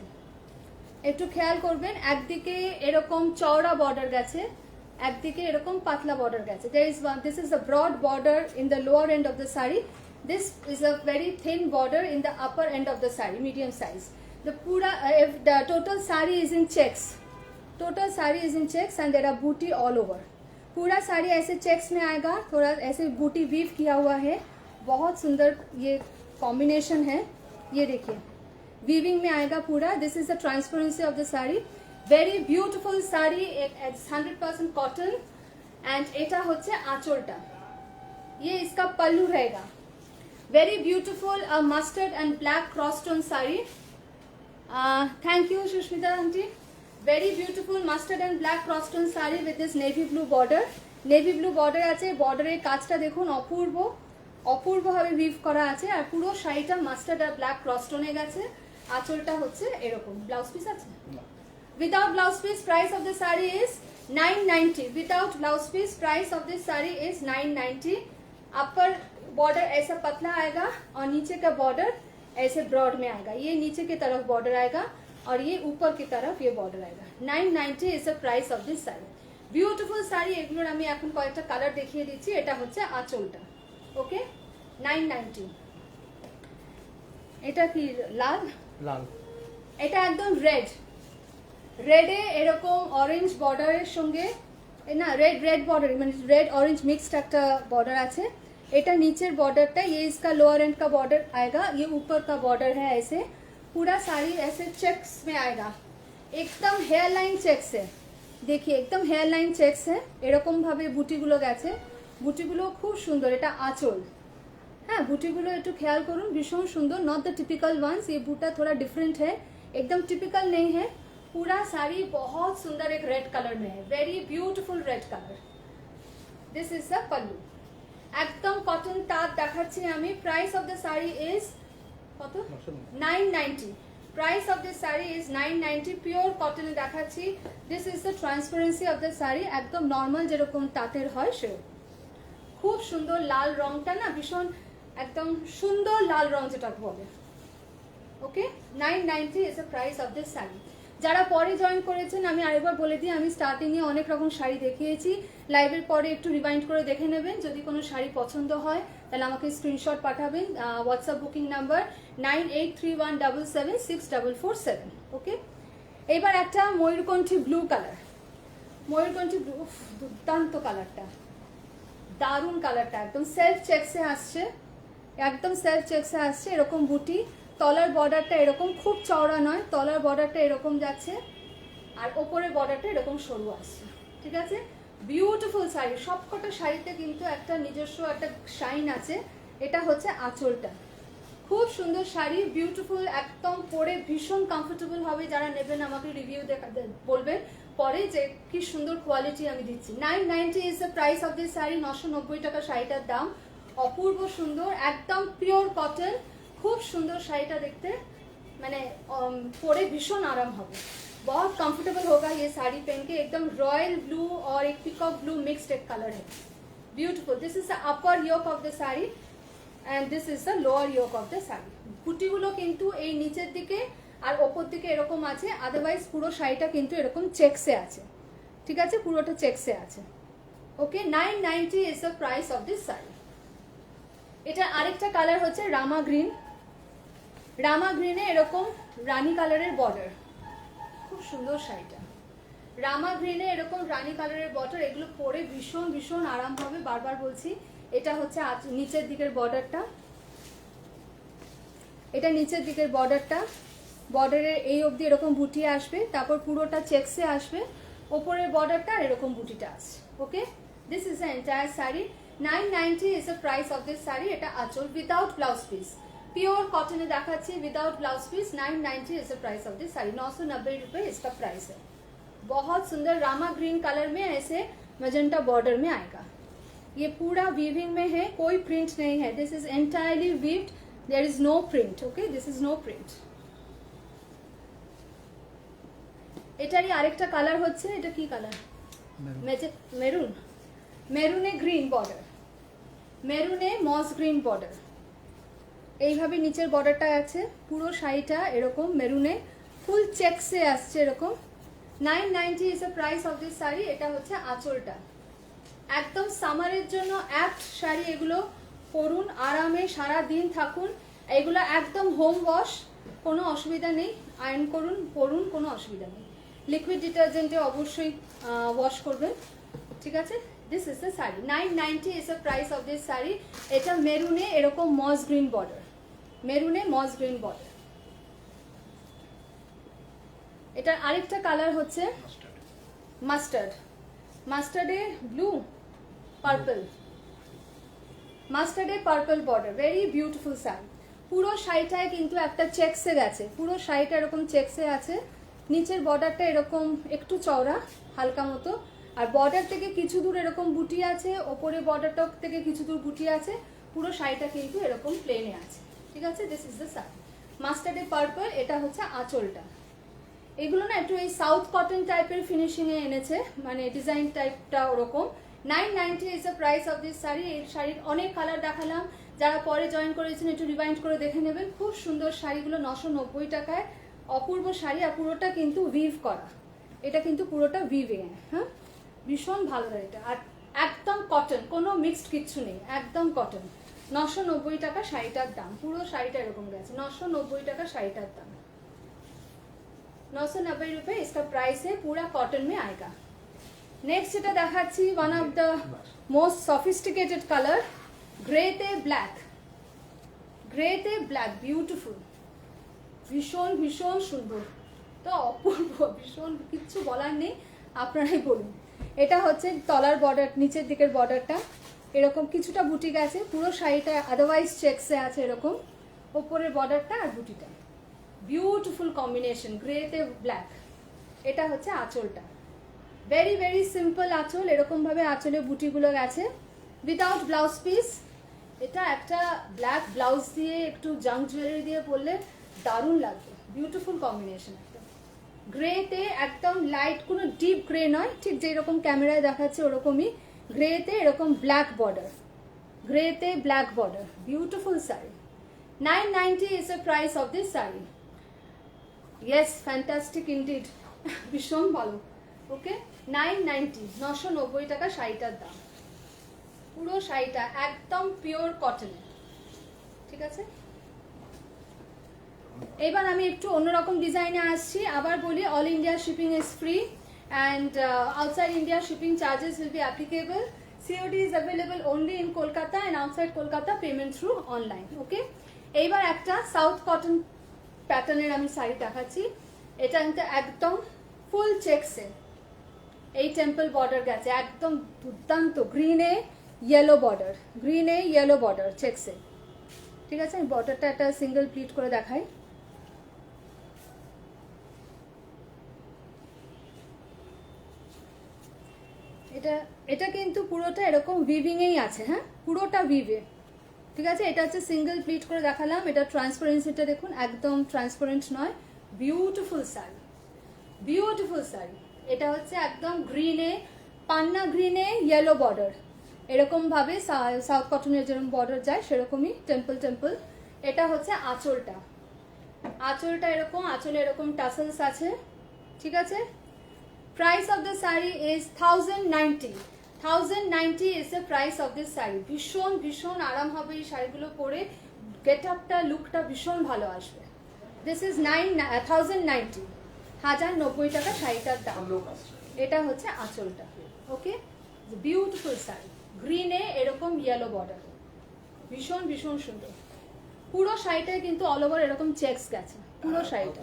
একটু খেয়াল করবেন, একদিকে এরকম চওড়া বর্ডার গেছে, একদিকে এরকম পাতলা বর্ডার গেছে। This is the broad border in the lower end of the sari, this is a very thin border in the upper end of the sari, medium size. The pura, the total saree is in checks, total saree is in checks and there are booty all over. पूरा साड़ी ऐसे checks में आएगा, थोड़ा ऐसे बूटी weave किया हुआ है, बहुत सुंदर ये कॉम्बिनेशन है। ये देखिए वीविंग में आएगा पूरा। This is the transparency of the sari, very beautiful sari, 100% cotton. And एटा होच्छे आंचलटा, ये इसका पल्लू रहेगा। Very beautiful mustard and black cross stone sari. Thank you Sushmita aunty. Very beautiful mustard and black cross stone sari with this navy blue border, navy blue border আছে, বর্ডারের কাজটা দেখুন অপূর্ব, অপূর্বভাবে we've করা আছে, আর পুরো শাড়িটা মাস্টার্ড আর ব্ল্যাক ক্রস স্টোনে গেছে। আঁচলটা হচ্ছে এরকম। ব্লাউজ পিস আছে? Without blouse piece price of this sari is 990, without blouse piece price of this sari is 990। Upper border ऐसा पतला आएगा और नीचे का बॉर्डर ऐसे ब्रॉड में आएगा, ये नीचे की तरफ बॉर्डर आएगा और ये ऊपर की तरफ ये बॉर्डर आएगा। 990 is the price of this sari. Beautiful sari, এগুলোর আমি এখন কয়েকটা কালার দেখিয়ে দিচ্ছি। এটা হচ্ছে আঁচলটা, ওকে, 990। এটা কি লাল? লাল। এটা একদম রেড, রেডে এরকম অরেঞ্জ বর্ডারের সঙ্গে, না রেড রেড बॉर्डर মানে रेड ऑरेंज मिक्स्ड একটা बॉर्डर আছে। এটা নিচের बॉर्डरটা, ये इसका लोअर एंड का बॉर्डर आएगा, ये ऊपर का बॉर्डर है। ऐसे पूरा साड़ी ऐसे चेक्स में आएगा, एकदम हेयर लाइन चेक्स है। देखिए एकदम हेयर लाइन चेक्स है, এরকম ভাবে বুটিগুলো গেছে, বুটিগুলো খুব সুন্দর। এটা আঁচল, হ্যাঁ বুটিগুলো একটু খেয়াল করুন, ভীষণ সুন্দর। नॉट द टिपिकल वंस, ये बूटा थोड़ा डिफरेंट है, एकदम टिपिकल नहीं है। पूरा साड़ी बहुत सुंदर एक रेड कलर में है, very beautiful red colour. This is the pallu, एकदम कटन तार দেখাচ্ছি আমি। Price of the sari is কত? 990। Price of this sari is 990, pure cotton দেখাচ্ছি। This is the transparency of the sari, একদম নরমাল যেরকম তাঁতের হয় সে। খুব সুন্দর লাল রংটা না, ভীষণ একদম সুন্দর লাল রং যেটাকে বলে। ওকে, 990 is the price of this sari. যারা পরে জয়েন করেছেন আমি আরেকবার বলে দিই, আমি স্টার্টিংয়ে অনেক রকম শাড়ি দেখিয়েছি, লাইভের পরে একটু রিমাইন্ড করে দেখে নেবেন। যদি কোনো শাড়ি পছন্দ হয় তাহলে আমাকে স্ক্রিনশট পাঠাবেন, হোয়াটসঅ্যাপ বুকিং নাম্বার 9831776447। ওকে, এবার একটা ময়ূরকণ্ঠী ব্লু কালার, ময়ূরকণ্ঠী ব্লু, দুর্দান্ত কালারটা, দারুণ কালারটা, একদম সেলফ চেক্সে আসছে, একদম সেলফ চেক্সে আসছে। এরকম বুটি, তলার বর্ডারটা এরকম খুব চওড়া নয়, তলার বর্ডারটা এরকম যাচ্ছে আর ওপরের বর্ডারটা এরকম সরু আসছে। ঠিক আছে, বিউটিফুল শাড়ি। সবকটা শাড়িতে কিন্তু একটা নিজস্ব একটা শাইন আছে। এটা হচ্ছে আঁচলটা, খুব সুন্দর শাড়ি, বিউটিফুল, একদম পরে ভীষণ কমফোর্টেবল হবে। যারা নেবেন আমাকে রিভিউ বলবেন পরে যে কি সুন্দর কোয়ালিটি আমি দিচ্ছি। 990 is the price of this sari, 990 টাকা শাড়িটার দাম। অপূর্ব সুন্দর, একদম পিওর কটন, খুব সুন্দর শাড়িটা দেখতে, মানে পরে ভীষণ আরাম হবে। बहुत कंफर्टेबल होगा ये साड़ी पहन के, एकदम रॉयल ब्लू और एक पिकॉक ब्लू मिक्स्ड एक कलर है, beautiful. This is the upper yoke of the sari and this is the lower yoke of the sari. বুটিগুলো কিন্তু এই নিচের দিকে আর ওপর দিকে এরকম আছে, আদারওয়াইজ পুরো শাড়িটা কিন্তু এরকম চেকসে আছে। ঠিক আছে, পুরোটা চেকসে আছে। ওকে, 990 is the price of this sari. এটা আরেকটা কালার হচ্ছে রামা গ্রিন, রামা গ্রিনে এরকম রানী কালারের বর্ডার, খুব সুন্দর শাড়িটা। রামা গ্রিনে এরকম রানী কালারের বর্ডার, এগুলো পরে ভীষণ ভীষণ আরাম হবে, বারবার বলছি। এটা হচ্ছে নিচের দিকের বর্ডারটা, এটা নিচের দিকের বর্ডারটা, বর্ডারের এই অবধি এরকম বুটি আসবে, তারপর পুরোটা চেকসে আসবে, ওপরের বর্ডারটা আর এরকম বুটিটা আসছে। Okay, this is the entire sari. 990 is the price of this sari. এটা আঁচল, without blouse piece, pure cotton দেখাচ্ছি, without blouse piece. 990 is the price of this sari, 990 रुपए इसका प्राइस है। बहुत सुंदर रामा ग्रीन कलर में ऐसे मजेंटा बॉर्डर में आएगा। ये पूरा वीविंग में है, कोई प्रिंट नहीं है, this is entirely weaved, there is no print. Okay, this is no print. এটারই আরেকটা কালার হচ্ছে, এটা কি কালার? মেরুন, মেরুনে গ্রিন বর্ডার, মেরুনে মস গ্রিন বর্ডার, এইভাবে নিচের বর্ডারটা আছে। পুরো শাড়িটা এরকম মেরুনে ফুল চেকসে আসছে এরকম। 990 is the price of this sari. এটা হচ্ছে আঁচলটা, একদম সামারের জন্য অ্যাপ্ট শাড়ি। এগুলো পরুন, আরামে সারা দিন থাকুন। এগুলো একদম হোম ওয়াশ, কোনো অসুবিধা নেই, আয়রন করুন, পরুন, কোনো অসুবিধা নেই। লিকুইড ডিটারজেন্টে অবশ্যই ওয়াশ করবেন। ঠিক আছে, this is the sari. 990 is the price of this sari. এটা মেরুনে এরকম মস গ্রিন বর্ডার, মেরুনে মস গ্রিন বর্ডার। এটার আরেকটা কালার হচ্ছে মাস্টার্ড, মাস্টার্ডে ব্লু পার্পল, মাস্টার্ডে purple border, very beautiful sari. পুরো শাড়িটায় কিন্তু একটা চেকসে গেছে, পুরো শাড়িটা এরকম চেকসে আছে। নিচের বর্ডারটা এরকম একটু চওড়া হালকা মতো, আর বর্ডার থেকে কিছু দূর এরকম বুটি আছে, ওপরে বর্ডারটা থেকে কিছু দূর বুটি আছে। পুরো শাড়িটা কিন্তু এরকম প্লেনে আছে। ঠিক আছে, দিস ইজ দ্য শাড়ি, মাস্টার্ডে পার্পল। এটা হচ্ছে আঁচলটা। এগুলো না একটু এই সাউথ কটন টাইপের ফিনিশিংয়ে এনেছে, মানে ডিজাইন টাইপটা ওরকম। 990 is the price of this sari. এই শাড়ির অনেক কালার দেখালাম, যারা পরে জয়েন করেছেন একটু রিমাইন্ড করে দেখে নেবেন। খুব সুন্দর শাড়িগুলো, 990 টাকায় অপূর্ব শাড়ি। আর পুরোটা কিন্তু উইভ করা, এটা কিন্তু পুরোটা উইভিং, হ্যাঁ ভীষণ ভালো এটা। আর একদম কটন, কোনো মিক্সড কিচ্ছু নেই, একদম কটন। 990 টাকা শাড়িটার দাম, পুরো শাড়িটা এরকম গেছে 990 টাকা শাড়িটার दाम, 990 रुपए इसका प्राइस है, पूरा कॉटन में आएगा। नेक्स्ट এটা দেখাচ্ছি one of the most sophisticated colour, গ্রেতে ব্ল্যাক, গ্রেতে ব্ল্যাক, বিউটিফুল, ভীষণ ভীষণ সুন্দর, তো অপূর্ব, ভীষণ, কিচ্ছু বলার নেই, আপনারাই বলুন। এটা হচ্ছে তলার বর্ডার, নিচের দিকের বর্ডারটা এরকম কিছুটা বুটি গেছে, পুরো শাড়িটা আদারওয়াইজ চেকসে আছে এরকম, ওপরের বর্ডারটা আর বুটিটা, বিউটিফুল কম্বিনেশন গ্রেতে ব্ল্যাক। এটা হচ্ছে আঁচলটা, ভেরি ভেরি সিম্পল আঁচল, এরকম ভাবে আঁচলে বুটিগুলো গেছে, উইদাউট ব্লাউজ পিস। এটা একটা ব্ল্যাক ব্লাউজ দিয়ে একটু জাঙ্ক জুয়েলারি দিয়ে পরলে দারুণ লাগবে, বিউটিফুল কম্বিনেশন। একটা গ্রেতে একদম লাইট, কোনো ডিপ গ্রে নয়, ঠিক যেরকম ক্যামেরায় দেখাচ্ছে ওরকমই গ্রেতে এরকম ব্ল্যাক বর্ডার, গ্রেতে black border, beautiful sari. 990 is the price of this saree. Yes, fantastic indeed. ভীষণ ভালো। ওকে, 990, 990 টাকা শাড়িটার দাম, পুরো শাড়িটা একদম পিওর কটনের, ঠিক আছে। এবার আমি একটু অন্যরকম ডিজাইনে আসছি, আবার বলি all India shipping is free and outside India shipping charges will be applicable. COD is available only in Kolkata and outside Kolkata payment through online. Okay, এইবার একটা সাউথ কটন প্যাটার্নের আমি শাড়ি দেখাচ্ছি, এটা কিন্তু একদম ফুল চেকসে, এই টেম্পল বর্ডার গেছে একদম দুর্দান্ত, গ্রিনে ইয়েলো বর্ডার, গ্রিনে ইয়েলো বর্ডার চেকসে, ঠিক আছে। আমি বর্ডারটা একটা সিঙ্গেল প্লিট করে দেখাই, এটা এটা কিন্তু পুরোটা এরকম উইভিংয়েই আছে, হ্যাঁ পুরোটা উইভে, ঠিক আছে। এটা হচ্ছে সিঙ্গেল প্লিট করে দেখালাম, এটা ট্রান্সপারেন্সিটা দেখুন একদম ট্রান্সপারেন্ট নয়, বিউটিফুল শাড়ি, বিউটিফুল শাড়ি। এটা হচ্ছে একদম গ্রিনে, পান্না গ্রিনে ইয়েলো বর্ডার, এরকম ভাবে সাউথ কটনের যেরকম বর্ডার যায় সেরকমই টেম্পল টেম্পল। এটা হচ্ছে আঁচলটা, আঁচলটা এরকম, আঁচলে এরকম টাসেলস আছে, ঠিক আছে। Price of the saree is 1090. 1090 is the price of this saree. ভীষণ ভীষণ আরাম হবে এই শাড়িগুলো পরে, গেট আপটা লুকটা ভীষণ ভালো আসবে। দিস ইজ 1090, 1090 টাকা শাড়িটার দাম। এটা হচ্ছে আঁচলটা, ওকে, বিউটিফুল শাড়ি, গ্রিনে এরকম ইয়েলো বর্ডার, ভীষণ ভীষণ সুন্দর। পুরো শাড়িটায় কিন্তু অল ওভার এরকম চেকস গেছে, পুরো শাড়িটা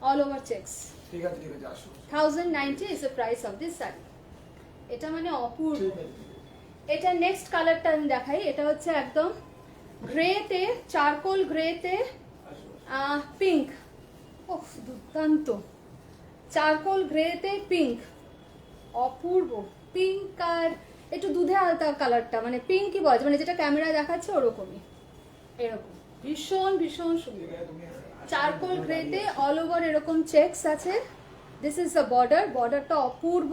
all over checks. 1090 is the price of this saree. এটা মানে অপূর্ব। এটা নেক্সট কালারটা আমি দেখাই, এটা হচ্ছে একদম গ্রেতে, চারকোল গ্রেতে পিঙ্ক, ওহ দুর্দান্ত, চারকোল গ্রেতে পিঙ্ক, অপূর্ব পিঙ্ক। আর একটু দুধে আলতা কালারটা, মানে পিঙ্কই বলে, মানে যেটা ক্যামেরায় দেখাচ্ছে ওরকমই, এরকম ভীষণ ভীষণ সুন্দর। চারকোল গ্রেতে অল ওভার এরকম চেকস আছে, দিস ইজ দ্য বর্ডার, বর্ডারটা অপূর্ব।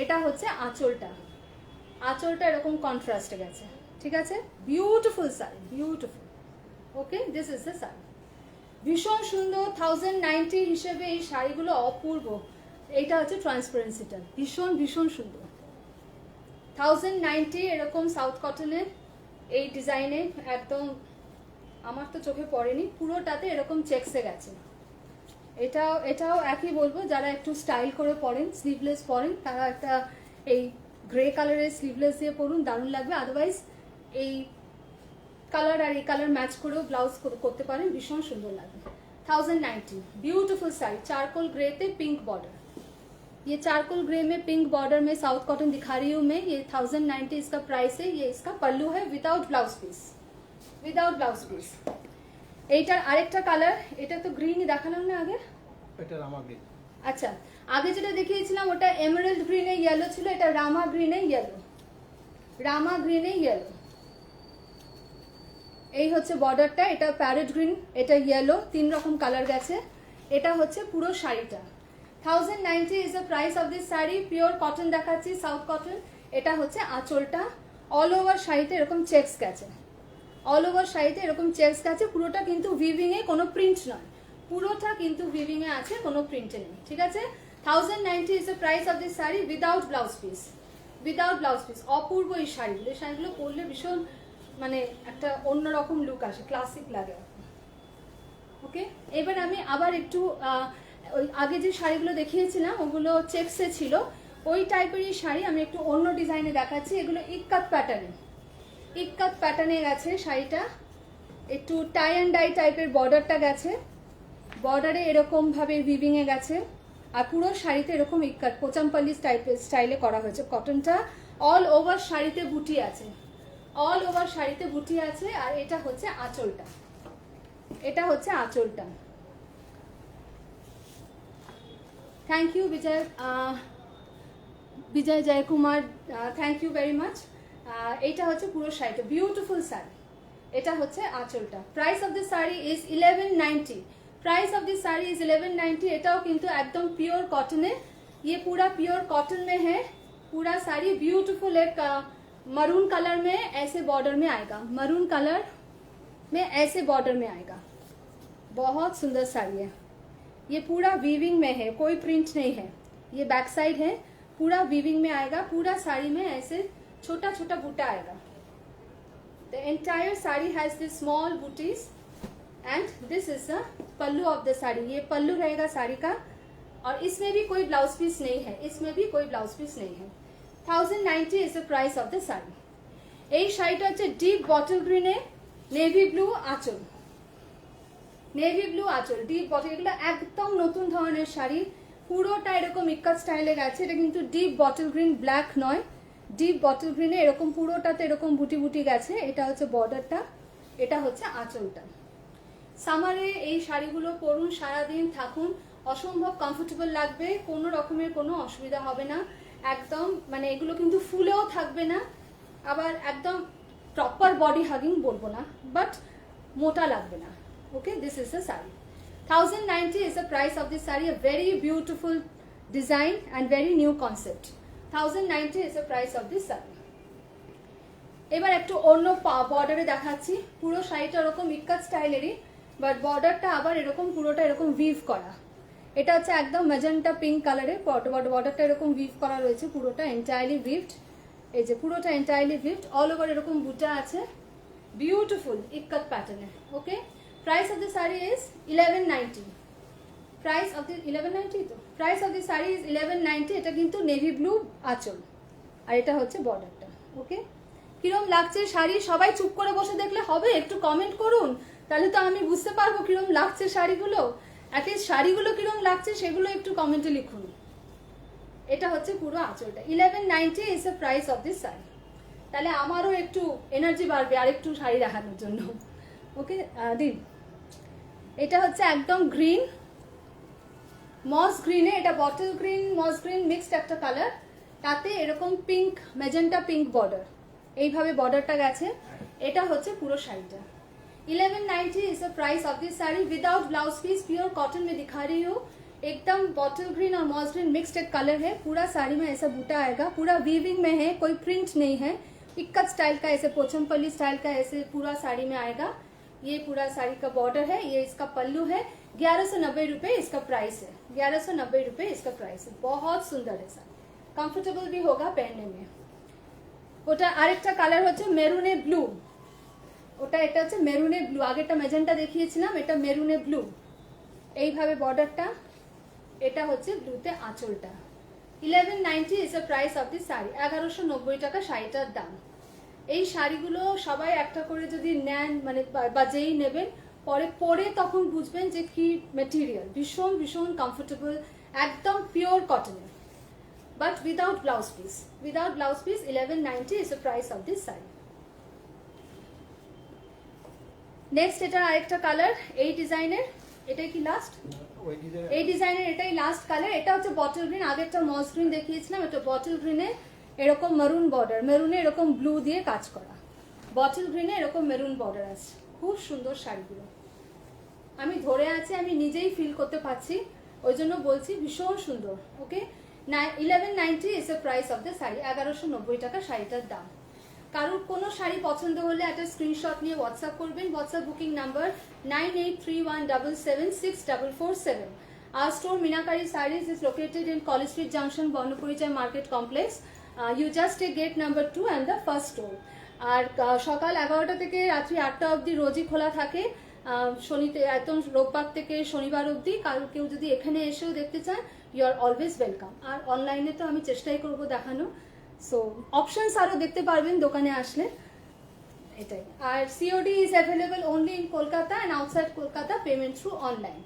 এটা হচ্ছে আঁচলটা, আঁচলটা এরকম কন্ট্রাস্টে গেছে, ঠিক আছে, beautiful sari, beautiful. Okay, this is the sari, ভীষণ সুন্দর। 1090 হিসেবে এই শাড়িগুলো অপূর্ব। এইটা হচ্ছে ট্রান্সপারেন্সিটা, ভীষণ ভীষণ সুন্দর। 1090 এরকম সাউথ কটনের এই ডিজাইনে, একদম আমার তো চোখে পড়েনি, পুরোটাতে এরকম চেকসে গেছে। এটাও একই বলবো, যারা একটু স্টাইল করে পরেন, স্লিভলেস পরেন, তারা একটা এই গ্রে কালারের স্লিভলেস দিয়ে পরুন, দারুণ লাগবে। আদারওয়াইজ এই কালার আর এই কালার ম্যাচ করেও ব্লাউজ করতে পারেন, ভীষণ সুন্দর লাগবে। 1090, ब्यूटीफुल साड़ी, चारकोल ग्रे पे पिंक बॉर्डर। ये चारकोल ग्रे में पिंक बॉर्डर में साउथ कॉटन दिखा रही हूँ मैं। ये 1090 इसका प्राइस है। ये इसका पल्लू है without blouse piece, without blouse piece. এইটার আরেকটা কালার, এটা তো গ্রিনই দেখালাম না আগে, এটা রামা গ্রিন। আচ্ছা, আগে যেটা দেখিয়েছিলাম ওটা এমারেল্ড গ্রিনে ইয়েলো ছিল, এটা রামা গ্রিনে ইয়েলো, রামা গ্রিনে ইয়েলো। এই হচ্ছে বর্ডারটা, এটা প্যারেট গ্রিন, এটা ইয়েলো, তিন রকম কালার গেছে। এটা হচ্ছে পুরো শাড়িটা। 1090 is the price of this sari. Pure cotton দেখাচ্ছি, সাউথ কটন। এটা হচ্ছে আঁচলটা, অল ওভার শাড়িতে এরকম চেকস গেছে, অল ওভার শাড়িতে এরকম চেকস গেছে। পুরোটা কিন্তু উইভিং এ, কোনো প্রিন্ট নয়, পুরোটা কিন্তু উইভিং এ আছে, কোনো প্রিন্টে নেই, ঠিক আছে। 1090 is the price of this sari without blouse piece, without blouse piece. অপূর্ব এই শাড়িগুলো, এই শাড়িগুলো পরলে ভীষণ মানে একটা অন্যরকম লুক আসে, ক্লাসিক লাগে। ওকে, এবার আমি আবার একটু ওই আগে যে শাড়িগুলো দেখিয়েছিলাম ওগুলো চেক্সে ছিল, ওই টাইপেরই শাড়ি আমি একটু অন্য ডিজাইনে দেখাচ্ছি। এগুলো ইক্কাত প্যাটার্নে গেছে শাড়িটা, একটু টাই অ্যান্ড ডাই টাইপের বর্ডারটা গেছে, বর্ডারে এরকমভাবে উইভিংয়ে গেছে, আর পুরো শাড়িতে এরকম ইক্কাত পোচামপল্লি টাইপের স্টাইলে করা হয়েছে। কটনটা অল ওভার শাড়িতে বুটি আছে, অল ওভার শাড়িতে বুটি আছে। আর এটা হচ্ছে আঁচলটা, এটা হচ্ছে আঁচলটা। Thank you Vijay Jaykumar, thank you very much. এইটা হচ্ছে পুরো শাড়িটা, বিউটিফুল শাড়ি। এটা হচ্ছে আঁচলটা। Price of this sari is 1190। Price of this sari is 1190। এটাও কিন্তু একদম পিওর কটনে, ये पूरा प्योर कॉटन में है। पूरा साड़ी ब्यूटीफुल एक मरून कलर में ऐसे बॉर्डर में आएगा, मरून कलर में ऐसे बॉर्डर में आएगा। बहुत सुंदर साड़ी है। ये पूरा वीविंग में है, कोई प्रिंट नहीं है। ये बैक साइड है, पूरा वीविंग में आएगा। पूरा साड़ी में ऐसे छोटा छोटा बूटा आएगा। The entire sari has this small booties and this is the pallu of the sari. ये पल्लू रहेगा साड़ी का, और इसमें भी कोई ब्लाउज पीस नहीं है, इसमें भी कोई ब्लाउज पीस नहीं है। 1090 is the price of the sari. এই শাড়িটা হচ্ছে ডিপ বটল গ্রিনে, নেভি ব্লু আঁচল, নেভি ব্লু আঁচল, ডিপ বটল। এগুলো একদম নতুন ধরনের শাড়ি, পুরোটা এরকম ইক্কাত স্টাইলে গেছে। এটা কিন্তু ডিপ বটল গ্রিন, ব্ল্যাক নয়, ডিপ বটল গ্রিনে এরকম পুরোটাতে এরকম বুটি বুটি গেছে। এটা হচ্ছে বর্ডারটা, এটা হচ্ছে আঁচলটা। সামারে এই শাড়িগুলো পরুন, সারাদিন থাকুন, অসম্ভব কমফোর্টেবল লাগবে, কোনো রকমের কোনো অসুবিধা হবে না। একদম মানে এগুলো কিন্তু ফুলেও থাকবে না, আবার একদম প্রপার বডি হাগিং বলবো না, বাট মোটা লাগবে না। Okay, this is the sari. 1090 is the price of this saree. A very beautiful design and very new concept. 1090 is the price of this saree. এবার একটু অন্য বর্ডারে দেখাচ্ছি। পুরো শাড়িটা এরকম ইক্কাত স্টাইলেরই, বাট বর্ডারটা আবার এরকম পুরোটা এরকম উইভ করা। এটা হচ্ছে একদম ম্যাজেন্টা পিঙ্ক কালারের বর্ডারটা এরকম উইভ করা রয়েছে, পুরোটা এন্টায়ারলি উইভড। এই যে পুরোটা এন্টায়ারলি উইভড, অল ওভার এরকম বুটা আছে, বিউটিফুল ইক্কাত প্যাটার্নে। Okay, price of the sari is 1190। Price of the 1190 তো price of the sari is 1190। এটা কিন্তু নেভি ব্লু আঁচল, আর এটা হচ্ছে বর্ডারটা। ওকে, কিরম লাগছে শাড়ি? সবাই চুপ করে বসে দেখলে হবে? একটু কমেন্ট করুন, তাহলে তো আমি বুঝতে পারবো কিরম লাগছে শাড়িগুলো। অ্যাটলিস্ট শাড়িগুলো কিরম লাগছে সেগুলো একটু কমেন্টে লিখুন। এটা হচ্ছে পুরো আঁচলটা। 1190 is the price of this sari. তাহলে আমারও একটু এনার্জি বাড়বে আরেকটু শাড়ি দেখানোর জন্য। ওকে দিন, এটা হচ্ছে একদম গ্রিন, মস গ্রিনে, এটা বটল গ্রিন মস গ্রিন মিক্সড একটা কালার, তাতে এরকম পিঙ্ক ম্যাজেন্টা পিঙ্ক বর্ডার, এইভাবে বর্ডারটা গেছে। এটা হচ্ছে পুরো শাড়িটা। 1190 is the price of this sari without blouse piece, pure cotton में दिखा रही हूँ। एकदम बॉटल ग्रीन और मॉस ग्रीन मिक्स्ड एक कलर है। पूरा साड़ी में ऐसा बूटा आएगा, पूरा वीविंग में है, कोई प्रिंट नहीं है। इक्कत स्टाइल का ऐसे पोचमपल्ली स्टाइल का ऐसे पूरा साड़ी में आएगा। ये पूरा साड़ी का बॉर्डर है, ये इसका पल्लू है। 1190 रुपए इसका प्राइस है। 1190 रुपए इसका प्राइस है। बहुत सुंदर है साड़ी, कंफर्टेबल भी होगा पहनने में। ওটা আরেকটা কালার হচ্ছে মেরুনে ব্লু, ওটা এটা হচ্ছে মেরুনে ব্লু। আগেরটা ম্যাজেন্টা দেখিয়েছিলাম, এটা মেরুনে ব্লু। এইভাবে বর্ডারটা, এটা হচ্ছে ব্লুতে আঁচলটা। 1190 is the price of this sari. 1190 টাকা শাড়িটার দাম। এই শাড়িগুলো সবাই একটা করে যদি নেন, মানে বা যেই নেবেন, পরে পরে তখন বুঝবেন যে কি মেটেরিয়াল, ভীষণ ভীষণ কমফোর্টেবল, একদম পিওর কটনের, but without blouse piece. Without blouse piece 1190 is the price of this sari. Next এটা আরেকটা কালার এই ডিজাইনের, এটাই কি লাস্ট? এই ডিজাইনের এটাই লাস্ট কালার। এটা হচ্ছে বটল গ্রিন, আগেরটা মস গ্রিন দেখিয়েছিলাম, এটা বটল গ্রিনে এরকম মেরুন বর্ডার, মেরুনে এরকম ব্লু দিয়ে কাজ করা, বটল গ্রিনে এরকম মেরুন বর্ডার আছে। খুব সুন্দর শাড়িগুলো, আমি ধরে আছি, আমি নিজেই ফিল করতে পারছি, ওই জন্য বলছি ভীষণ সুন্দর। ওকে, 1190 is the price of the sari. 1190 টাকা শাড়িটার দাম। কারোর কোনো শাড়ি পছন্দ হলে একটা স্ক্রিনশট নিয়ে হোয়াটসঅ্যাপ করবেন। WhatsApp booking number 9831776447। Our store Minakari Sarees is located in College Street Junction, Bornopurichai Market Complex. You just take gate number 2 and the first store. আর সকাল 11টা থেকে রাত্রি 8টা অবধি রোজই খোলা থাকে। শনিতে একদম রোববার থেকে শনিবার অবধি। কারণ কেউ যদি এখানে এসেও দেখতে চান, ইউ আর অলওয়েজ ওয়েলকাম। আর অনলাইনে তো আমি চেষ্টাই করব দেখানো। সো অপশনস আরও দেখতে পারবেন দোকানে আসলে, এটাই। আর COD is available only in Kolkata and outside Kolkata, payment through online.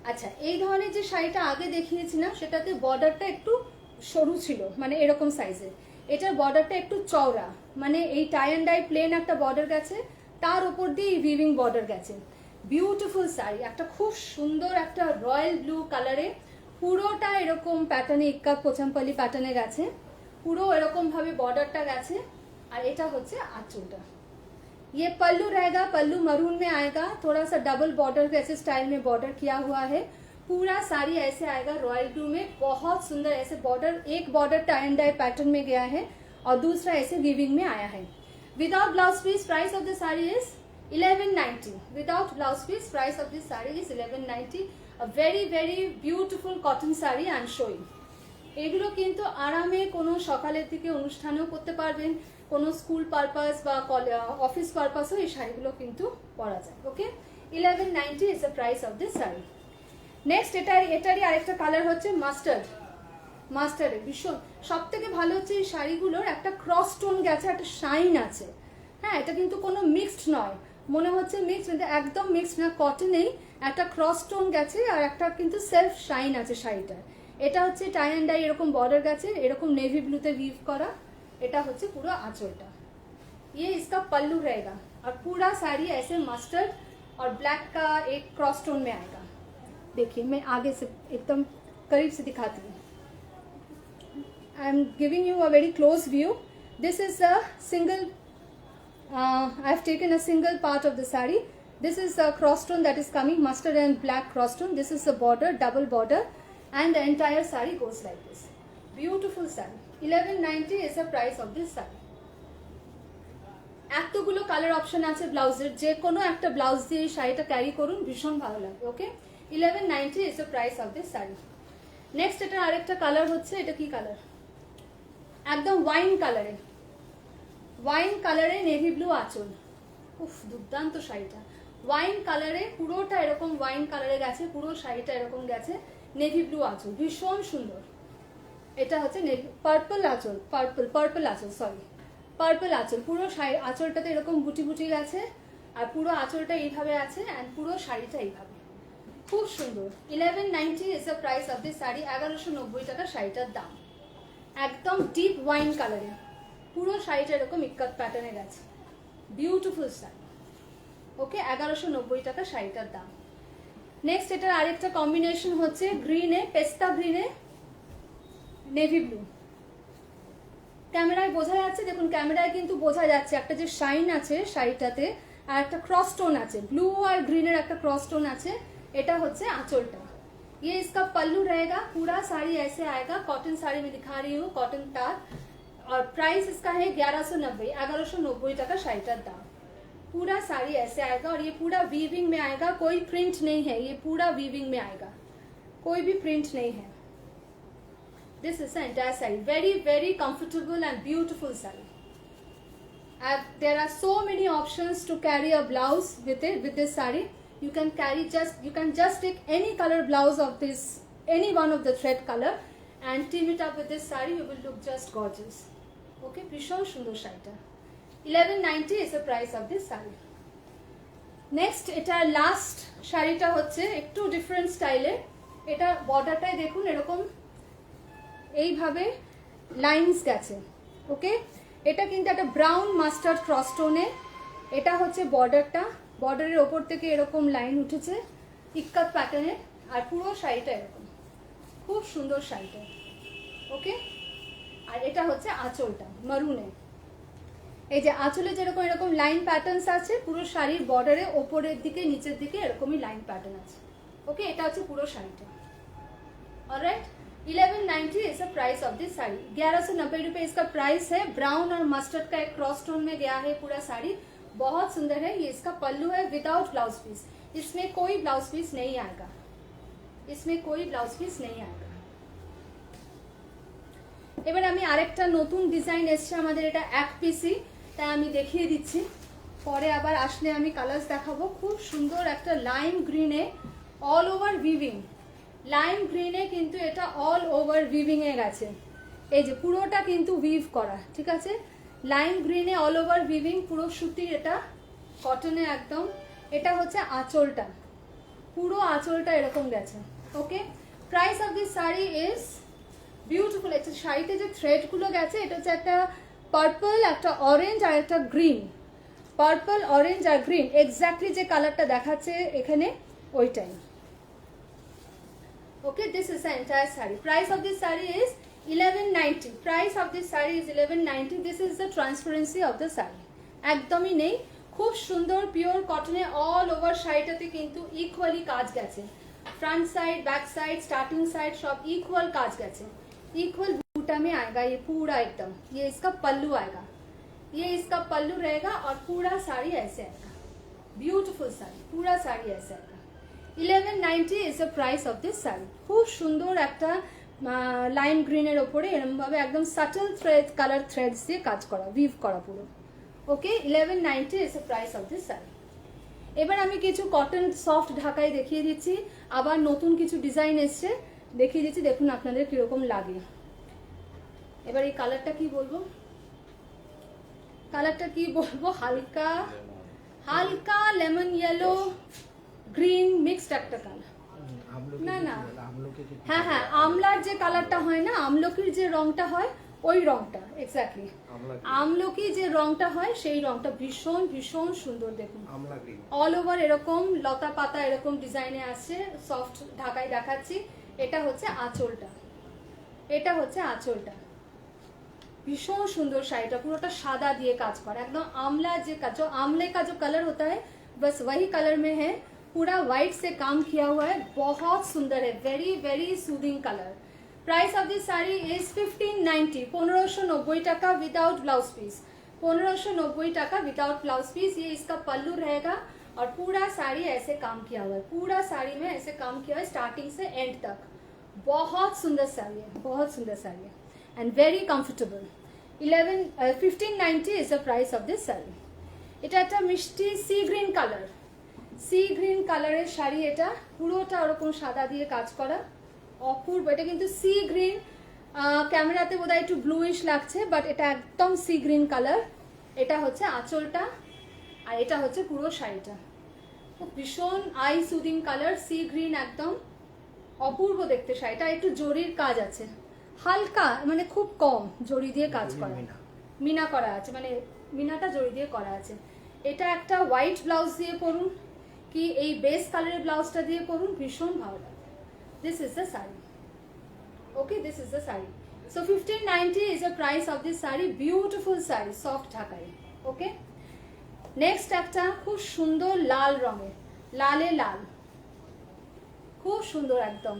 আচ্ছা, এই ধরনের যে শাড়িটা আগে দেখিয়েছিলাম সেটাতে বর্ডারটা একটু সরু ছিল, মানে এরকম সাইজের। এটার বর্ডারটা একটু চওড়া, মানে এই টাই অ্যান্ড ডাই প্লেন একটা বর্ডার গেছে, তার উপর দিয়ে উইভিং বর্ডার গেছে। বিউটিফুল শাড়ি, একটা খুব সুন্দর একটা রয়্যাল ব্লু কালারে, পুরোটা এরকম প্যাটার্নে ইক্কাত পোচামপল্লি প্যাটার্নে গেছে, পুরো এরকম ভাবে বর্ডারটা গেছে। আর এটা হচ্ছে আঁচলটা। ये पल्लू रहेगा, पल्लू मरून में आएगा, थोड़ा सा डबल बॉर्डर ऐसे स्टाइल में बॉर्डर किया हुआ है। पूरा साड़ी ऐसे आएगा रॉयल ब्लू में, बहुत सुंदर ऐसे बॉर्डर। एक border tie and dye pattern में गया है और दूसरा ऐसे वीविंग में आया है। Without blouse piece price of the sari is 1190। Without blouse piece price of this sari is 1190। A very very beautiful cotton sari I am showing. এগুলো কিন্তু আরামে কোনো সকালের দিকে অনুষ্ঠানেও করতে পারবেন, কোনো স্কুল পারপাস বা অফিস পারপাসও এই শাড়িগুলো কিন্তু পরা যায়। ওকে, 1190 is the price of this sari. Next এটারই আরেকটা কালার হচ্ছে মাস্টার্ডের। ভীষণ সব থেকে ভালো হচ্ছে এই শাড়িগুলোর একটা ক্রস টোন গেছে, একটা শাইন আছে। হ্যাঁ, এটা কিন্তু কোনো মিক্সড নয়, মনে হচ্ছে মিক্সড, কিন্তু একদম মিক্সড না, কটনেই একটা ক্রস টোন গেছে আর একটা কিন্তু সেলফ শাইন আছে শাড়িটার। এটা হচ্ছে টাই অ্যান্ড ডাই এরকম বর্ডার গেছে, এরকম নেভি ব্লুতে ভিভ করা। এটা হচ্ছে পুরো আঁচলটা। ये इसका पल्लू रहेगा और पूरा साड़ी ऐसे मस्टर्ड और ब्लैक का एक क्रॉस टोन में आएगा। देखिए, मैं आगे से एकदम करीब से दिखाती हूँ। I am giving you a very close view. This is a single, I have taken a single part of the sari. This is a cross tone that is coming, mustard and black cross tone. This is the border, double border, and the entire saree goes like this. Beautiful saree. 1190 is the price of this saree. এতগুলো colour option আছে ব্লাউজের, যে কোনো একটা blouse দিয়ে এই শাড়িটা carry করুন, ভীষণ ভালো লাগবে। ওকে, 1190 is the price of this saree. Next এটা আরেকটা কালার হচ্ছে, এটা কি কালার? একদম ওয়াইন কালারে নেভি ব্লু আঁচল। উফ, দুর্দান্ত শাড়িটা। ওয়াইন কালারে, পুরোটা এরকম ওয়াইন কালারে গেছে, পুরো শাড়িটা এরকম গেছে, নেভি ব্লু আঁচল, ভীষণ সুন্দর। এটা হচ্ছে পার্পল আঁচল, পার্পল আঁচল। পুরো আঁচলটাতে এরকম বুটি বুটি গেছে, আর পুরো আঁচলটা এইভাবে আছে, অ্যান্ড পুরো শাড়িটা এইভাবে, খুব সুন্দর। 1190 is the price of this sari. 1190 টাকা শাড়িটার দাম। একদম ডিপ ওয়াইন কালারে, পুরো শাড়িটা এরকম ইক্কাত প্যাটার্নে গেছে, বিউটিফুল শাড়ি। ওকে, 1190 টাকা শাড়িটার দাম। নেক্সট এটার আরেকটা কম্বিনেশন হচ্ছে গ্রিনে, পেস্তা গ্রিনে নেভি ব্লু। ক্যামেরায় বোঝা যাচ্ছে, দেখুন ক্যামেরায় কিন্তু বোঝা যাচ্ছে একটা যে শাইন আছে শাড়িটাতে, আর একটা ক্রস টোন আছে, ব্লু আর গ্রিনের একটা ক্রস টোন আছে। এটা হচ্ছে আঁচলটা। ये इसका पल्लू रहेगा, पूरा साड़ी ऐसे आएगा, कॉटन साड़ी में दिखा रही हूँ, कॉटन तार। और प्राइस इसका है 1190 টাকা শাড়িটার দাম। पूरा साड़ी ऐसे आएगा और ये पूरा वीविंग में आएगा, कोई प्रिंट नहीं है, ये पूरा वीविंग में आएगा, कोई भी प्रिंट नहीं है। This is the entire sari, very very comfortable and beautiful sari. There are so many options to carry a blouse with it, with this saree. You can just take any color blouse of this, any one of the thread color, and team it up with this saree. You will look just gorgeous. Okay, ভীষণ সুন্দর শাড়িটা। 1190 is the price of this saree. Next এটা last শাড়িটা হচ্ছে একটু different স্টাইলে। এটা বর্ডারটাই দেখুন এরকম এইভাবে লাইনস গেছে। ওকে, এটা কিন্তু একটা ব্রাউন মাস্টার্ড ক্রস টোনে। এটা হচ্ছে বর্ডারটা, বর্ডারের ওপর থেকে এরকম লাইন উঠেছে ইক্কাত প্যাটার্নে, আর পুরো শাড়িটা এরকম, খুব সুন্দর শাড়িটা। ওকে, আর এটা হচ্ছে আঁচলটা মারুনে। এই যে আঁচলে যেরকম এরকম লাইন প্যাটার্নস আছে, পুরো শাড়ির বর্ডারে ওপরের দিকে নিচের দিকে এরকমই লাইন প্যাটার্ন আছে। ओके, এটা হচ্ছে পুরো শাড়িটা। Alright, 1190 is the price of this sari. 1190 रुपए इसका प्राइस है। ब्राउन और मस्टर्ड का एक क्रॉस टोन में गया है पूरा साड़ी, बहुत सुंदर है। ये इसका पल्लू है विदाउट ब्लाउज पीस, इसमें कोई ब्लाउज पीस नहीं आएगा, इसमें कोई ब्लाउज पीस नहीं आएगा। এবার আমি আরেকটা নতুন ডিজাইন এসছে আমাদের, এটা এক পিসি। তাই আমি দেখিয়ে দিচ্ছি, পরে আবার আসলে আমি কালার্স দেখাবো। খুব সুন্দর একটা লাইম গ্রিনে অল ওভার উইভিং, লাইম গ্রিনে কিন্তু এটা অল ওভার উইভিং এ গেছে। এই যে পুরোটা কিন্তু উইভ করা, ঠিক আছে, লাইম গ্রিনে অল ওভার উইভিং, পুরো সুতির, এটা কটনে একদম। এটা হচ্ছে আঁচলটা, পুরো আঁচলটা এরকম গেছে। Okay, price of this sari is beautiful. একটা শাড়িতে যে থ্রেডগুলো গেছে, এটা হচ্ছে একটা পার্পল, একটা অরেঞ্জ আর একটা গ্রিন, পার্পল অরেঞ্জ আর গ্রিন, এক্স্যাক্টলি যে কালারটা দেখাচ্ছে এখানে ওইটাই। Okay, this is the entire saree. Price of this saree is 1190. Price of this saree is 1190. This is the transparency of the saree. একদমই নেই, খুব সুন্দর পিওর কটনে অল ওভার শাড়িটাতে কিন্তু ইকুয়ালি কাজ গেছে। Front side, back side, starting side सब equal काज गए, equal बूटा में आएगा ये पूरा एकदम। ये इसका पल्लू आएगा, ये इसका पल्लू रहेगा और पूरा साड़ी ऐसे आएगा, ब्यूटीफुल साड़ी, पूरा साड़ी ऐसे आएगा। 1190 is the price of this sari. खूब सुंदर একটা লাইম গ্রিনের ওপরে এরকম ভাবে একদম সাটল থ্রেড, কালার থ্রেডস দিয়ে কাজ করা, উইভ করা পুরো। ওকে, 1190 is the price of this sari. এবার আমি কিছু কটন সফট ঢাকাই দেখিয়ে দিচ্ছি, আবার নতুন কিছু ডিজাইন এসছে দেখিয়ে দিচ্ছি, দেখুন আপনাদের কিরকম লাগে। এবার এই কালারটা কি বলবো, কালারটা কি বলবো, হালকা হালকা লেমন ইয়েলো গ্রিন মিক্সড একটা কালার। না না, হ্যাঁ হ্যাঁ, আমলার যে কালারটা হয় না, আমলকির যে রংটা হয় ওই রংটা, এক্স্যাক্টলি আমলকি যে রংটা হয় সেই রংটা, ভীষণ ভীষণ সুন্দর। দেখুন অল ওভার এরকম লতা পাতা এরকম ডিজাইনে আছে, সফট ঢাকায় দেখাচ্ছি। এটা হচ্ছে আঁচলটা, এটা হচ্ছে আঁচলটা, भीषण सुंदर शाড়িটা পুরোটা সাদা দিয়ে কাজ করা, একদম আমলা যে কাজ, जो आमले का जो कलर होता है बस वही कलर में है, पूरा व्हाइट से काम किया हुआ है, बहुत सुंदर है, very very soothing colour. Price of this sari is 1590, 1590 টাকা विदाउट ब्लाउज पीस, 1590 টাকা विदाउट ब्लाउज पीस। ये इसका पल्लू रहेगा और पूरा साड़ी ऐसे काम किया हुआ है, पूरा साड़ी में ऐसे काम किया हुआ है स्टार्टिंग से एंड तक। बहुत सुंदर साड़ी है, बहुत सुंदर साड़ी है and very comfortable. 1590 is the price of this saree। এটা একটা মিষ্টি sea green colour, sea green কালারের শাড়ি, এটা পুরোটা ওরকম সাদা দিয়ে কাজ করা, অপূর্ব। এটা কিন্তু সি গ্রিন, ক্যামেরাতে বোধহয় একটু ব্লুইশ লাগছে, বাট এটা একদম সি গ্রিন কালার। এটা হচ্ছে আঁচলটা আর এটা হচ্ছে পুরো শাড়িটা, খুব ভীষণ I soothing colour, sea green, একদম অপূর্ব দেখতে শাড়িটা। একটু জরির কাজ আছে, হালকা মানে খুব কম জড়ি দিয়ে কাজ করা, মিনা করা আছে, মানে মিনাটা জড়ি দিয়ে করা আছে। এটা একটা হোয়াইট ব্লাউজ দিয়ে পরুন কি এই বেস কালারের ব্লাউজটা দিয়ে পরুন, ভীষণ ভালো লাগবে। This is the sari. Okay, this is the sari. So 1590 is the price of this sari, beautiful sari, soft ঢাকাই। ওকে, নেক্সট একটা খুব সুন্দর লাল রঙের, লালে লাল, খুব সুন্দর একদম।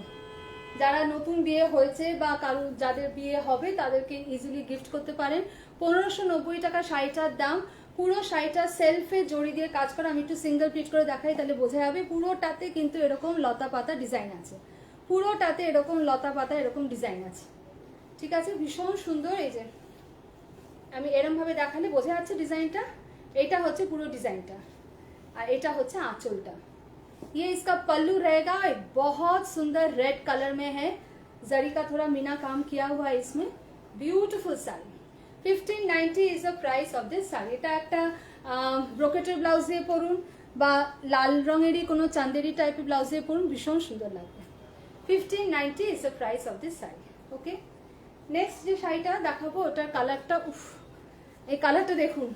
যারা নতুন বিয়ে হয়েছে বা কারো যাদের বিয়ে হবে তাদেরকে ইজিলি গিফট করতে পারেন। 1590 টাকা শাড়িটার দাম। পুরো শাড়িটা সেলফে জড়ি দিয়ে কাজ করা, আমি একটু সিঙ্গেল প্লিট করে দেখাই তাহলে বোঝা যাবে। পুরোটাতে কিন্তু এরকম লতা পাতা ডিজাইন আছে, পুরোটাতে এরকম লতা পাতা এরকম ডিজাইন আছে, ঠিক আছে, ভীষণ সুন্দর। এই যে আমি এরম ভাবে দেখালে বোঝা যাচ্ছে ডিজাইনটা। এটা হচ্ছে পুরো ডিজাইনটা আর এটা হচ্ছে আঁচলটা। ये इसका पल्लू रहेगा, बहुत सुंदर रेड कलर में है, जरी का थोड़ा मीना काम किया हुआ है इसमें, beautiful sari. 1590 is the price of this sari. এটা একটা ব্রোকেটের ব্লাউজ দিয়ে পরুন বা লাল রঙেরই কোনো চাঁদেরি টাইপের ব্লাউজ দিয়ে পরুন, ভীষণ সুন্দর লাগবে। 1590 is the price of this sari. Okay, next যে শাড়িটা দেখাবো ওটার কালারটা, উফ, এই কালারটা দেখুন,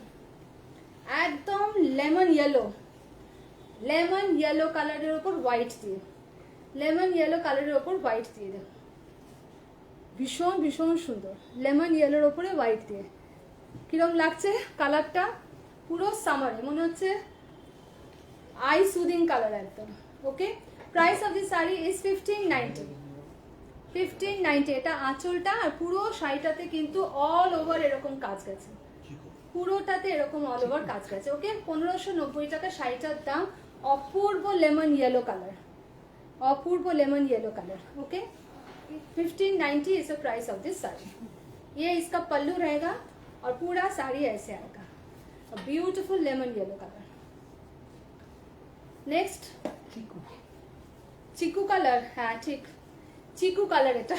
একদম লেমন ইয়েলো, লেমন ইয়েলো কালারের ওপর হোয়াইট দিয়ে, লেমন ইয়েলো কালারের ওপর হোয়াইট দিয়ে, দেখুন ভীষণ ভীষণ সুন্দর, লেমন ইয়েলোর ওপরে হোয়াইট দিয়ে। কিরকম লাগছে কালারটা, পুরো সামারে মনে হচ্ছে আই সুদিং কালার একদম। Okay, price of this sari is 1590। 1590। এটা আঁচলটা আর পুরো শাড়িটাতে কিন্তু অল ওভার এরকম কাজ গেছে, পুরোটাতে এরকম অল ওভার কাজ গেছে। ওকে, 1590 টাকা শাড়িটার দাম। অপূর্ব লেমন येलो कलर, अपूर्व lemon yellow colour. Okay, 1590 is the price of this sari. ये इसका पल्लू रहेगा और पूरा साड़ी ऐसे आएगा, beautiful lemon yellow colour. Next chikoo colour, হ্যাঁ ঠিক চিকু কালার, এটা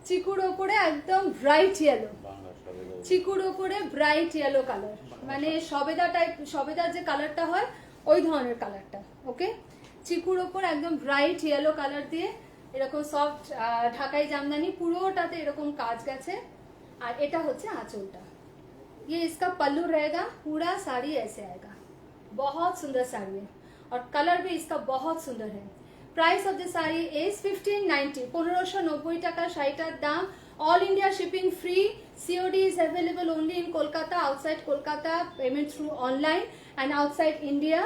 চিকুর ওপরে একদম ব্রাইট ইয়েলো, বাংলা সবেদা চিকুর ওপরে ব্রাইট ইয়েলো কালার, মানে সবেদা টাইপ, সবেদার যে কালারটা হয় ওই ধরনের কালারটা। ওকে, চিকুর ওপর একদম ব্রাইট ইয়েলো কালার দিয়ে এরকম সফট ঢাকাই জামদানি, পুরোটাতে এরকম কাজ গেছে। আর এটা হচ্ছে আঁচলটা। ये इसका पल्लू रहेगा, पूरा साड़ी ऐसे आएगा, बहुत सुंदर साड़ी है और कलर भी इसका बहुत सुंदर है। Price of the sari is 1590, 1590 টাকা শাড়িটার দাম। All India shipping free, COD is available only in Kolkata, outside Kolkata payment through online, and outside India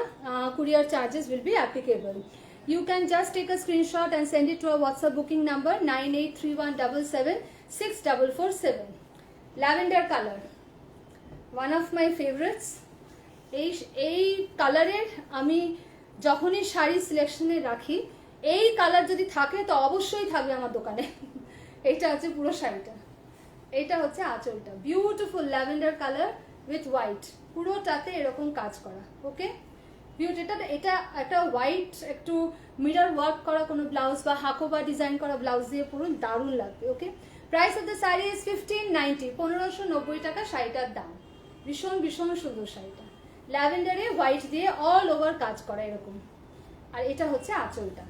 courier charges will be applicable. You can just take a screenshot and send it to our WhatsApp booking number 9831776447. lavender color, one of my favorites. এই কালারের আমি যখনই শাড়ি সিলেকশনে রাখি, এই colour যদি থাকে তো অবশ্যই থাকবে আমার দোকানে। এটা হচ্ছে পুরো শাড়িটা, এটা হচ্ছে আঁচলটা, beautiful lavender colour with white, পুরোটাতে এরকম কাজ করা। ওকে, এটা এটা একটা হোয়াইট একটু মিরর ওয়ার্ক করা কোনো ব্লাউজ বা হাকোবা ডিজাইন করা ব্লাউজ দিয়ে পরুন, দারুণ লাগবে। Okay, price of the sari is 1590, 1590 টাকা শাড়িটার দাম। ভীষণ ভীষণ সুন্দর শাড়িটা, ল্যাভেন্ডারে হোয়াইট দিয়ে অল ওভার কাজ করা এরকম। আর এটা হচ্ছে আঁচলটা।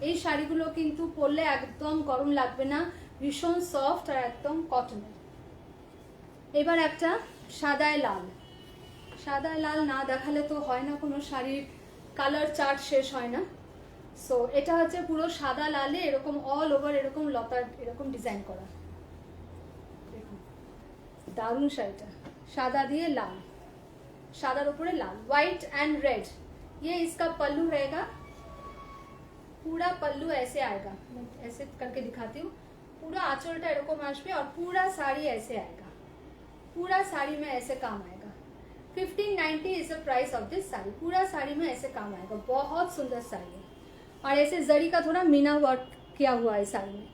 এই শাড়িগুলো কিন্তু পরলে একদম গরম লাগবে না, ভীষণ সফট আর একদম কটনের। এবার একটা সাদায় লাল, সাদায় লাল না দেখালে তো হয় না, কোনো শাড়ির কালার চার্ট শেষ হয় না। সো এটা হচ্ছে পুরো সাদা লালে এরকম অল ওভার এরকম লতার এরকম ডিজাইন করা, দেখুন দারুণ শাড়িটা, সাদা দিয়ে লাল, সাদার উপরে লাল, व्हाइट एंड रेड। ये इसका पल्लू रहेगा, पूरा पल्लू ऐसे आएगा, मैं ऐसे करके दिखाती हूँ। पूरा आंचलটা এরকম আসবে और पूरा साड़ी ऐसे आएगा, पूरा साड़ी में ऐसे काम आएगा। 1590 is the price of this sari, पूरा साड़ी में ऐसे काम आएगा, बहुत सुंदर साड़ी है। और ऐसे जरी का थोड़ा मीना वर्क किया हुआ है साड़ी में,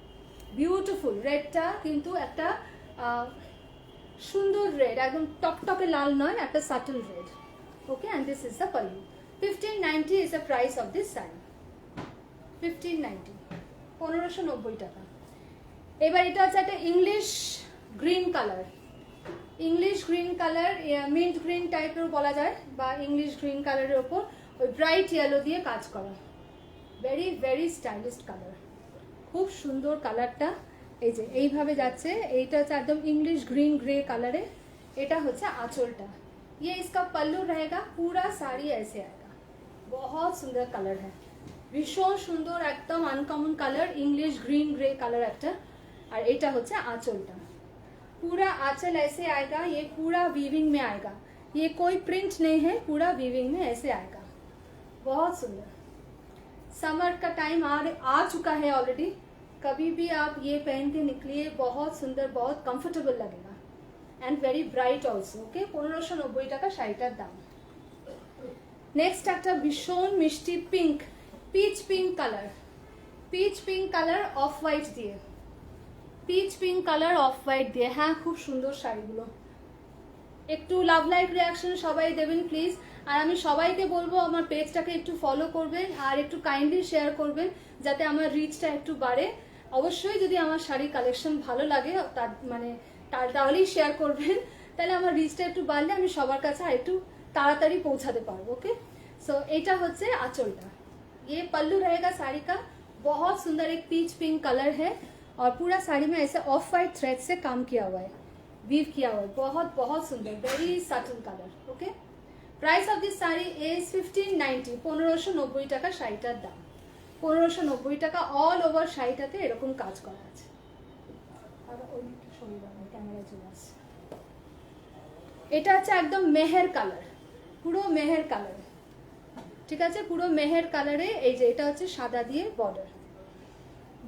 ब्यूटीफुल। रेडটা কিন্তু একটা সুন্দর রেড, একদম টকটকে লাল নয়, একটা subtle red. Okay, and this is the pallu. 1590 is the price of this sari, 1590, 1590 টাকা। এবার এটা হচ্ছে একটা English green colour, English green colour, mint green টাইপের বলা যায়, বা ইংলিশ গ্রিন কালারের ওপর ওই ব্রাইট ইয়েলো দিয়ে কাজ করা, ভেরি ভেরি স্টাইলিশ কালার, খুব সুন্দর কালারটা। এই যে এইভাবে যাচ্ছে, এইটা হচ্ছে একদম ইংলিশ গ্রিন গ্রে কালারে। এটা হচ্ছে আঁচলটা। ये इसका पल्लू रहेगा, पूरा साड़ी ऐसे आएगा, बहुत सुंदर कलर है, ভীষণ সুন্দর একদম uncommon colour, English green grey colour একটা। আর এটা হচ্ছে আঁচলটা, पूरा आंचल ऐसे आएगा, ये पूरा वीविंग में आएगा, ये कोई प्रिंट नहीं है, पूरा वीविंग में ऐसे आएगा, बहुत सुंदर। समर का टाइम आ चुका है ऑलरेडी, कभी भी आप ये पहन के निकलिए, बहुत सुंदर, बहुत कंफर्टेबल लगेगा and very bright also. Okay, 1590 টাকা শাড়িটার দাম। নেক্সট একটা ভীষণ মিষ্টি pink, peach pink colour, peach pink colour off white দিয়ে, peach pink colour off white দিয়ে। হ্যাঁ, খুব সুন্দর শাড়িগুলো। একটু লাভ লাইক রিয়াকশন সবাই দেবেন প্লিজ। আর আমি সবাইকে বলবো আমার পেজটাকে একটু ফলো করবেন আর একটু কাইন্ডলি শেয়ার করবেন, যাতে আমার রিচটা একটু বাড়ে। অবশ্যই যদি আমার শাড়ি কালেকশন ভালো লাগে তার মানে তাহলেই শেয়ার করবেন, তাহলে আমার রিচটা একটু বাড়লে আমি সবার কাছে আর একটু তাড়াতাড়ি পৌঁছাতে পারবো। ওকে, सो এটা হচ্ছে আঁচলটা। ये पल्लू रहेगा साड़ी का, बहुत सुंदर एक पीच पिंक कलर है और पूरा साड़ी में ऐसे ऑफ वाइट थ्रेड से काम किया हुआ है, वीव किया हुआ है, बहुत बहुत सुंदर, very subtle colour. Okay, price of this sari is 1590, 1590 টাকা শাড়িটার দাম। 1590 টাকা, অল ওভার শাড়িটাতে এরকম কাজ করা আছে। আর ওই ক্যামেরা চলে আসছে। এটা হচ্ছে একদম মেহের কালার, পুরো মেহের কালার, ঠিক আছে, পুরো মেহের কালারে। এই যে এটা হচ্ছে সাদা দিয়ে বর্ডার,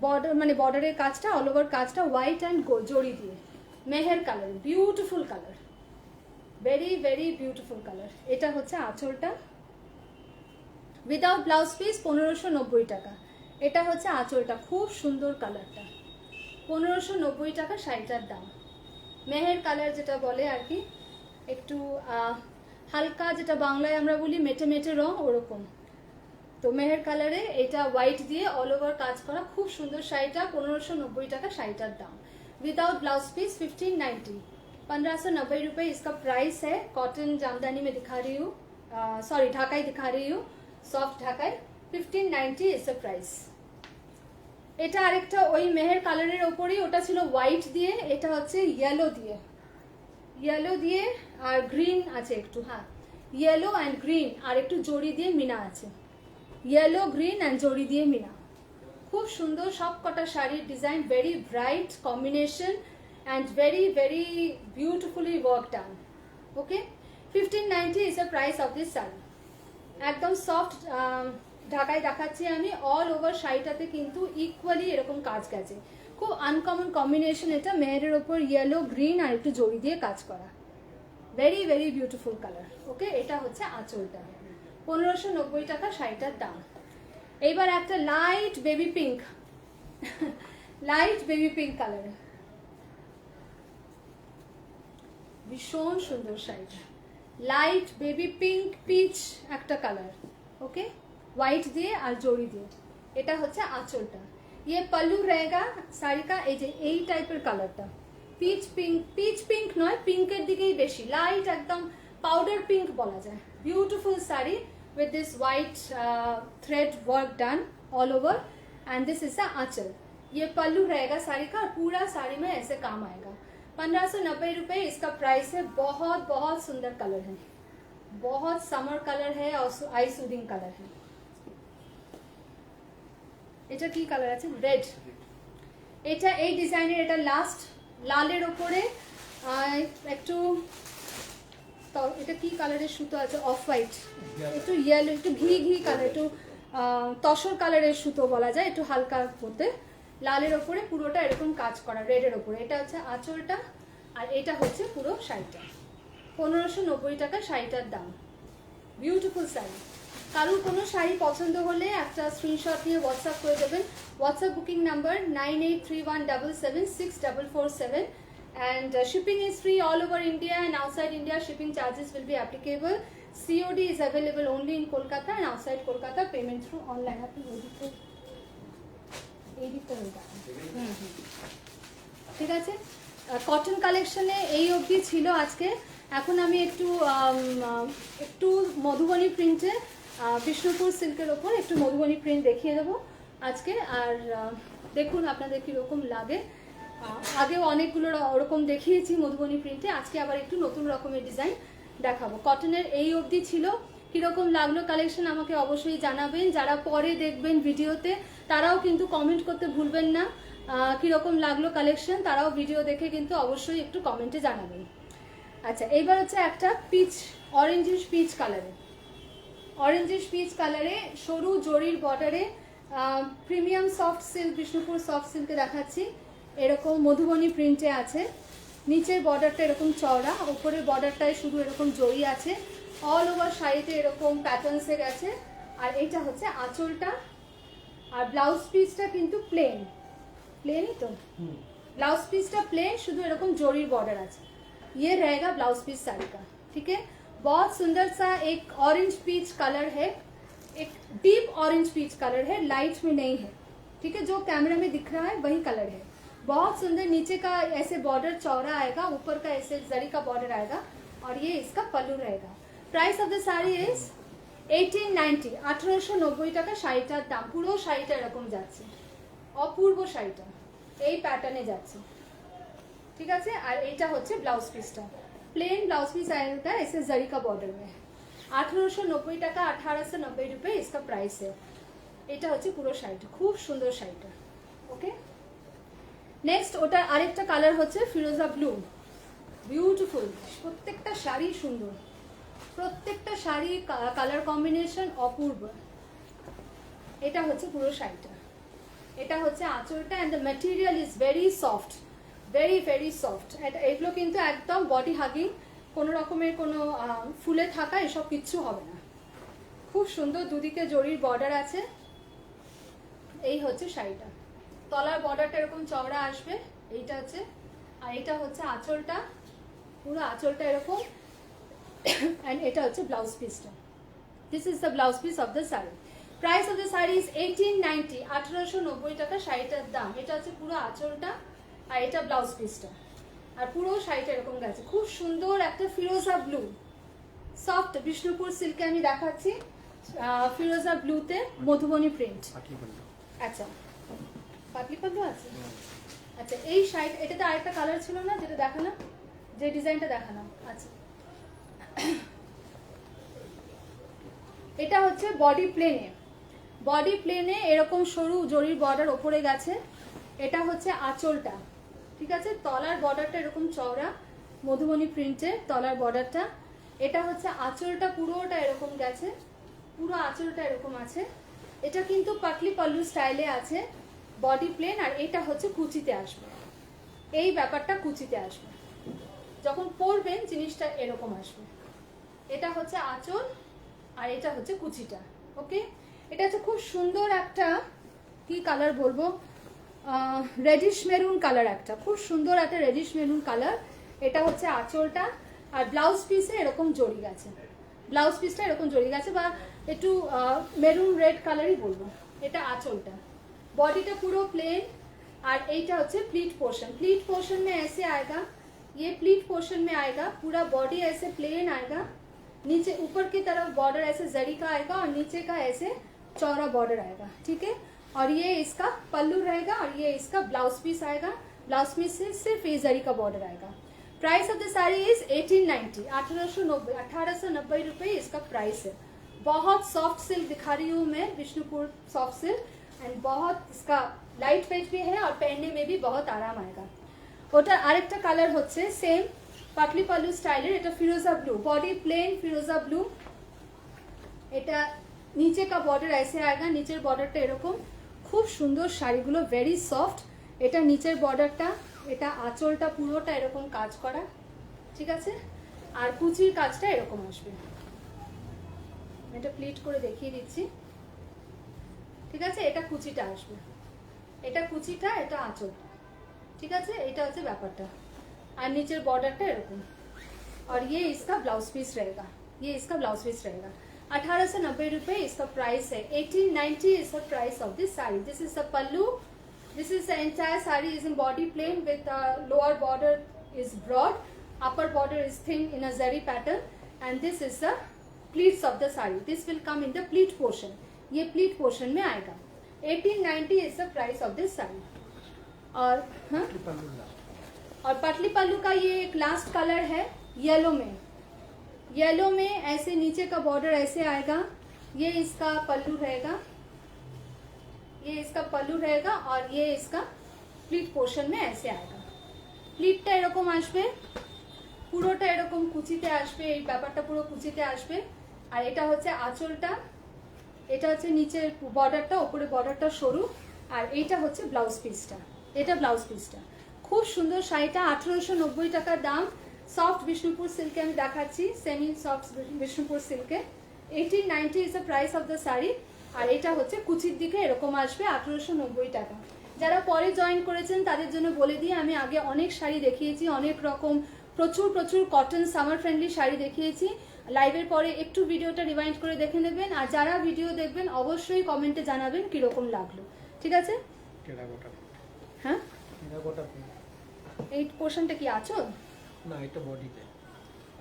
বর্ডার মানে বর্ডারের কাজটা, অল ওভার কাজটা হোয়াইট অ্যান্ড জড়ি দিয়ে, Meher colour, beautiful colour, very very beautiful colour. এটা হচ্ছে আঁচলটা, উইদাউট ব্লাউজ পিস 1590 টাকা। এটা হচ্ছে আঁচলটা, খুব সুন্দর কালারটা, 1590 টাকা শাড়িটার দাম। মেহের কালার যেটা বলে আর কি, একটু হালকা, যেটা বাংলায় আমরা বলি মেটে মেটে রং, ওরকম। তো মেহের কালারে এটা হোয়াইট দিয়ে অল ওভার কাজ করা, খুব সুন্দর শাড়িটা। 1590 টাকা শাড়িটার দাম, विदाउट ब्लाउज पीस 1590, 1590 रुपए इसका प्राइस है। कॉटन जामदानी में दिखा रही हूँ, सॉरी ढाकाई दिखा रही हूँ, soft Dhakai. 1590 is the price. এটা আরেকটা ওই মেহের কালারের ওপরেই, ওটা ছিল হোয়াইট দিয়ে, এটা হচ্ছে ইয়েলো দিয়ে, ইয়েলো দিয়ে আর গ্রিন আছে একটু, হ্যাঁ ইয়েলো অ্যান্ড গ্রিন, আর একটু জড়ি দিয়ে মিনা আছে, ইয়েলো গ্রিন অ্যান্ড জড়ি দিয়ে মিনা। খুব সুন্দর সব কটা শাড়ির design, very bright combination and very very beautifully work done. Okay, 1590 is the price of this sari. একদম সফট ঢাকায় দেখাচ্ছি আমি, অল ওভার শাড়িটাতে কিন্তু ইকুয়ালি এরকম কাজ গেছে, খুব আনকমন কম্বিনেশন এটা, মেহেরের ওপর ইয়েলো গ্রিন আর একটু জড়ি দিয়ে কাজ করা, ভেরি ভেরি বিউটিফুল কালার। ওকে, এটা হচ্ছে আঁচলটা, 1590 টাকা শাড়িটার দাম। এইবার একটা light baby pink, light baby pink colour, ভীষণ সুন্দর শাড়িটা, লাইট বেবি পিঙ্ক পিচ একটা কালার। ওকে, হোয়াইট দিয়ে আর জড়ি দিয়ে, এটা হচ্ছে আঁচলটা। ইয়ে পল্লু रहेगा শাড়ি কা, এই যে এই টাইপের কালারটা, পিচ পিঙ্ক, পিচ পিঙ্ক নয়, পিঙ্কের দিকেই বেশি, লাইট একদম পাউডার পিঙ্ক বলা যায়। Beautiful sari with this white thread work done all over, and this is the आंचल। ये पल्लू रहेगा साड़ी का, और पूरा साड़ी में ऐसे काम आएगा। 1590 रुपए इसका प्राइस है। बहुत बहुत सुंदर कलर है, बहुत समर कलर है और आई सूदिंग कलर है। এটা কি কালার আছে, রেড। এটা এই ডিজাইনের, এটা লাস্ট লালের উপরে একটু, তো এটা কি কালারের সুতো আছে, অফ হোয়াইট, একটু ইয়েলো, একটু ঘি ঘি কালার, একটু তসর কালারের সুতো বলা যায়, একটু হালকা হতে, লালের ওপরে পুরোটা এরকম কাজ করা, রেডের ওপরে। এটা হচ্ছে আঁচলটা, আর এটা হচ্ছে পুরো শাড়িটা। 1590 টাকা শাড়িটার দাম, বিউটিফুল শাড়ি। কারোর কোনো শাড়ি পছন্দ হলে একটা স্ক্রিনশট নিয়ে হোয়াটসঅ্যাপ করে দেবেন। WhatsApp booking number 9831776447, and shipping is free all over India, and outside India shipping charges will be applicable. COD is available only in Kolkata, and outside Kolkata payment through online. ঠিক আছে, cotton কালেকশনে এই অবধি ছিল আজকে। এখন আমি একটু মধুবনী প্রিন্টে, বিষ্ণুপুর সিল্কের ওপর একটু মধুবনী প্রিন্ট দেখিয়ে দেবো আজকে। আর দেখুন আপনাদের কীরকম লাগে। আগেও অনেকগুলো ওরকম দেখিয়েছি মধুবনী প্রিন্টে, আজকে আবার একটু নতুন রকমের ডিজাইন দেখাবো। কটনের এই অবধি ছিল, কীরকম লাগলো কালেকশন আমাকে অবশ্যই জানাবেন। যারা পরে দেখবেন ভিডিওতে তারাও কিন্তু কমেন্ট করতে ভুলবেন না, কীরকম লাগলো কালেকশন, তারাও ভিডিও দেখে কিন্তু অবশ্যই একটু কমেন্টে জানাবেন। আচ্ছা, এইবার হচ্ছে একটা পিচ, অরেঞ্জিশ পিচ কালারে, অরেঞ্জিশ পিচ কালারে সরু জরির বর্ডারে premium soft silk, Bishnupur soft সিল্কে দেখাচ্ছি। এরকম মধুবনী প্রিন্টে আছে, নিচের বর্ডারটা এরকম চওড়া, উপরের বর্ডারটায় শুধু এরকম জরি আছে, অল ওভার শাড়িতে এরকম প্যাটার্নসে গেছে। আর এইটা হচ্ছে আঁচলটা, আর ব্লাউজ পিসটা কিন্তু প্লেন, প্লেনই তো, ব্লাউজ पिसটা प्लेन, শুধু এরকম জরির বর্ডার আছে। ये रहेगा ब्लाउज पीस साड़ी का, ठीक है। बहुत सुंदर सा एक ऑरेंज पीच कलर है, एक डीप ऑरेंज पीच कलर है, लाइट में नहीं है, ठीक है। जो कैमरा में दिख रहा है वही कलर है। बहुत सुंदर, नीचे का ऐसे बॉर्डर चौड़ा आएगा, ऊपर का ऐसे जरी का बॉर्डर आएगा, और ये इसका पल्लू रहेगा। Price of the sari is 1890, 1890 টাকা শাড়িটার দাম। পুরো শাড়িটা এরকম যাচ্ছে, অপূর্ব শাড়িটা এই প্যাটার্নে যাচ্ছে, ঠিক আছে। আর এইটা হচ্ছে ব্লাউজ পিসটা, প্লেন ব্লাউজ পিस आएगा ऐसे जरी का बॉर्डर में। 1890 টাকা, 1890 रुपए इसका प्राइस है। এটা হচ্ছে পুরো শাড়িটা, খুব সুন্দর শাড়িটা। ওকে, নেক্সট ওটার আরেকটা কালার হচ্ছে ফিরোজা ব্লু, বিউটিফুল। প্রত্যেকটা শাড়ি সুন্দর, প্রত্যেকটা শাড়ি কালার কম্বিনেশন অপূর্ব। এটা হচ্ছে পুরো শাড়িটা, এটা হচ্ছে আঁচলটা, and the material is very soft, very very soft. এগুলো কিন্তু একদম বডি হাগিং, কোনো রকমের কোনো ফুলে থাকা এসব কিচ্ছু হবে না। খুব সুন্দর, দুদিকে জরির বর্ডার আছে। এই হচ্ছে শাড়িটা, তলার বর্ডারটা এরকম চওড়া আসবে, এইটা হচ্ছে। আর এটা হচ্ছে আঁচলটা, পুরো আঁচলটা এরকম, অ্যান্ড এটা হচ্ছে ব্লাউজ পিসটা। This is the blouse piece of the sari. Price of the sari is 1890, 1890 টাকা শাড়িটার দাম। এটা হচ্ছে পুরো আঁচলটা আর এটা ব্লাউজ পিসটা, আর পুরো শাড়িটা এরকম গেছে। খুব সুন্দর একটা ফিরোজা ব্লু, সফট বিষ্ণুপুর সিল্কে আমি দেখাচ্ছি। ফিরোজা ব্লুতে মধুবনী প্রিন্ট। আচ্ছা, পাতলি পাল্লু আছে। আচ্ছা, এই শাড়ি, এটাতে আরেকটা কালার ছিল না যেটা দেখালাম, যে ডিজাইনটা দেখালাম। আচ্ছা, এটা হচ্ছে বডি প্লেনে, বডি প্লেনে এরকম সরু জরির বর্ডার ওপরে গেছে। এটা হচ্ছে আঁচলটা, ঠিক আছে। তলার বর্ডারটা এরকম চওড়া মধুবনী প্রিন্টের তলার বর্ডারটা। এটা হচ্ছে আঁচলটা, পুরোটা এরকম গেছে, পুরো আঁচলটা এরকম আছে। এটা কিন্তু পাটলি পাল্লু স্টাইলে আছে, বডি প্লেন। আর এটা হচ্ছে কুচিতে আসবে, এই ব্যাপারটা কুচিতে আসবে, যখন পরবেন জিনিসটা এরকম আসবে। এটা হচ্ছে আঁচল আর এটা হচ্ছে কুচিটা। ওকে, এটা হচ্ছে খুব সুন্দর একটা, কি কালার বলবো, রেডিশ মেরুন কালার, একটা খুব সুন্দর একটা রেডিশ মেরুন কালার। এটা হচ্ছে আঁচলটা, আর ব্লাউজ পিসে এরকম জড়ি গেছে, ব্লাউজ পিসটা এরকম জড়ি গেছে, বা একটু মেরুন রেড কালারই বলবো। এটা আঁচলটা, बॉडीটা পুরো প্লেন। और এইটা হচ্ছে प्लीट पोर्शन। प्लीट पोर्शन में ऐसे आएगा, ये प्लीट पोर्शन में आएगा, पूरा बॉडी ऐसे प्लेन आएगा, नीचे ऊपर की तरफ बॉर्डर ऐसे जरी का आएगा और नीचे का ऐसे चौड़ा बॉर्डर आएगा, ठीक है। और ये इसका पल्लू रहेगा और ये इसका ब्लाउज पीस आएगा। ब्लाउज पीस से सिर्फ ये जरी का बॉर्डर आएगा। Price of the sari is 1890, 1890 रुपये इसका प्राइस है। बहुत सॉफ्ट सिल्क दिखा रही हूँ मैं, विष्णुपुर सॉफ्ट सिल्क, एंड बहुत इसका लाइट वेट भी है और पहनने में भी बहुत आराम आएगा। ওটার আরেকটা কালার হচ্ছে সেম পাটলি পাল্লু স্টাইলের, এটা ফিরোজা ব্লু, বডি প্লেন ফিরোজা ব্লু। এটা নিচে का बॉर्डर ऐसे आएगा, নিচের বর্ডারটা এরকম, খুব সুন্দর শাড়িগুলো, ভেরি সফট। এটা নিচের বর্ডারটা, এটা আঁচলটা পুরোটা এরকম কাজ করা, ঠিক আছে। আর কুচির কাজটা এরকম আসবে। এটা প্লিট করে দেখিয়ে দিচ্ছি, ঠিক আছে। এটা কুচিটা আসবে, এটা কুচিটা, এটা আঁচলটা, ঠিক আছে। এটা হচ্ছে ব্যাপারটা। আর নিচের বর্ডারটা এরকম। और ये इसका ब्लाउज पीस रहेगा, ये इसका ब्लाउज पीस रहेगा। 1890 रुपये इसका प्राइस है। 1890 is the price of this saree. This is the pallu. This is the entire saree is in body plain with lower border is broad, upper border is thin in a zari pattern, and this is the pleats of the saree. This will come in the pleat portion. ये pleat portion में आएगा। 1890 is the price of this saree. और हाँ, और पटली पल्लू का ये एक लास्ट कलर है येलो में। येलो में ऐसे नीचे का बॉर्डर ऐसे आएगा, ये इसका पल्लू रहेगा, ये इसका पल्लू रहेगा, और ये इसका प्लीट पोर्शन में ऐसे आएगा। প্লিটটা এরকম আসবে, পুরোটা এরকম কুচিতে আসবে, এই ব্যাপারটা পুরো কুচিতে আসবে। আর এটা হচ্ছে আঁচলটা, এটা হচ্ছে নিচের বর্ডারটা, উপরে বর্ডারটা সরু, আর এইটা হচ্ছে ব্লাউজ পিসটা, এটা ব্লাউজ পিসটা। খুব সুন্দর শাড়িটা, 1890 টাকা দাম। সফট বিষ্ণুপুর সিল্কে আমি দেখাচ্ছি, সেমি সফট বিষ্ণুপুর সিল্কে। 1890 is the price of the sari. আর এটা হচ্ছে কুচির দিকে এরকম আসবে, 1890 টাকা। যারা পরে জয়েন করেছেন তাদের জন্য বলে দিই, আমি আগে অনেক শাড়ি দেখিয়েছি, অনেক রকম প্রচুর প্রচুর কটন সামার ফ্রেন্ডলি শাড়ি দেখিয়েছি। লাইভের পরে একটু ভিডিওটা রিওয়াইন্ড করে দেখে নেবেন। আর যারা ভিডিও দেখবেন অবশ্যই কমেন্টে জানাবেন কিরকম লাগলো, ঠিক আছে। হ্যাঁ, এই পোর্শনটা কি আঁচল না, এটা বডিতে।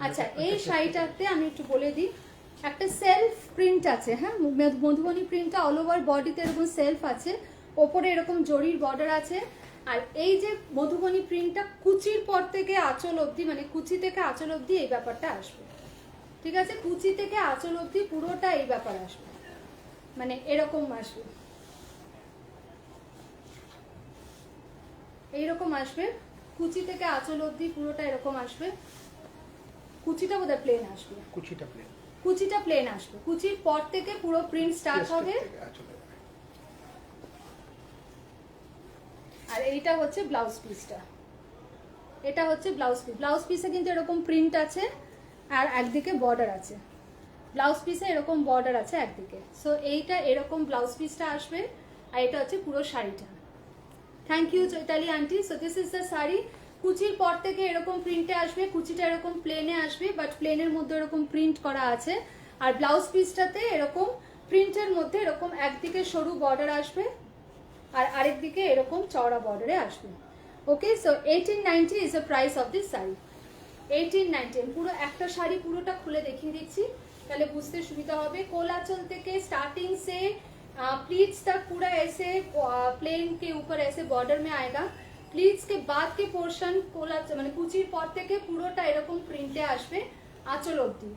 আচ্ছা, এই শাড়িটাতে আমি একটু বলে দিই, একটা সেলফ প্রিন্ট আছে, হ্যাঁ, মধুবনী প্রিন্টটা অল ওভার বডিতে এরকম সেলফ আছে, ওপরে এরকম জরির বর্ডার আছে। আর এই যে মধুবনী প্রিন্টটা কুচির পর থেকে আঁচল অবধি, মানে কুচি থেকে আঁচল অবধি এই ব্যাপারটা আসবে, ঠিক আছে। কুচি থেকে আঁচল অবধি পুরোটা এই ব্যাপার আসবে, মানে এরকম আসবে, এইরকম আসবে। কুচি থেকে আঁচল অবধি পুরোটা এরকম আসবে। কুচিটা বোধহয় প্লেন আসবে, কুচিটা প্লেন, কুচিটা প্লেন আসবে। কুচির পর থেকে পুরো প্রিন্ট স্টার্ট হবে। আর এইটা হচ্ছে ব্লাউজ পিসটা, এটা হচ্ছে ব্লাউজ পিস। ব্লাউজ পিসে কিন্তু এরকম প্রিন্ট আছে আর একদিকে বর্ডার আছে, ব্লাউজ পিসে এরকম বর্ডার আছে একদিকে। সো এইটা এরকম ব্লাউজ পিসটা আসবে, আর এটা হচ্ছে পুরো শাড়িটা। Thank you Chaitali aunty. So this is the sari. কুচির পর থেকে এরকম প্রিন্টে আসবে, কুচিটা এরকম প্লেনে আসবে, বাট প্লেনের মধ্যে এরকম প্রিন্ট করা আছে। আর ব্লাউজ পিসটাতে এরকম প্রিন্টের মধ্যে এরকম একদিকে সরু বর্ডার আসবে আর আরেক দিকে এরকম চওড়া বর্ডারে আসবে। Okay, so 1890 is the price of this sari. 1890 পুরো একটা শাড়ি পুরোটা খুলে দেখিয়ে দিচ্ছি, তাহলে बुझते सुविधा होबे। कोलाचल থেকে स्टार्टिंग से प्लीट्स तक पूरा ऐसे प्लेन के ऊपर ऐसे बॉर्डर में आएगा। प्लीट्स के बाद के पोर्शन कोलाचल মানে কুচির পর থেকে পুরোটা এরকম প্রিন্টে আসবে आंचल অবধি।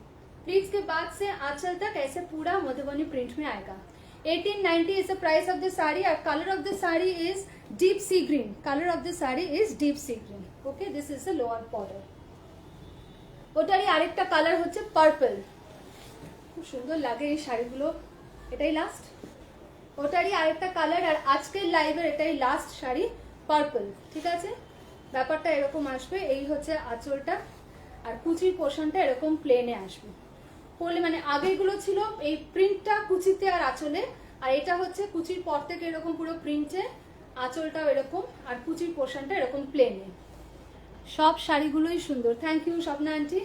प्लीट्स के बाद से आंचल तक ऐसे पूरा मधुबनी प्रिंट में आएगा। 1890 is the price of the saree. Our color of the saree is deep sea green. Color of the saree is deep sea green. Okay, this is the lower border. ওটারই আরেকটা colour হচ্ছে purple, খুব সুন্দর লাগে এই শাড়িগুলো। এটাই last, ওটারই আরেকটা colour. আর আজকের লাইভের এটাই লাস্ট শাড়ি পার্পল। ঠিক আছে, ব্যাপারটা এরকম আসবে। এই হচ্ছে আঁচলটা আর কুচির পোর্শনটা এরকম প্লেনে আসবে। পরলে মানে আগেগুলো ছিল এই প্রিন্টটা কুচিতে আর আঁচলে, আর এটা হচ্ছে কুচির পর থেকে এরকম পুরো প্রিন্টে, আঁচলটাও এরকম আর কুচির পোর্শনটা এরকম প্লেনে। সব শাড়িগুলোই সুন্দর। Thank you Swapna aunty.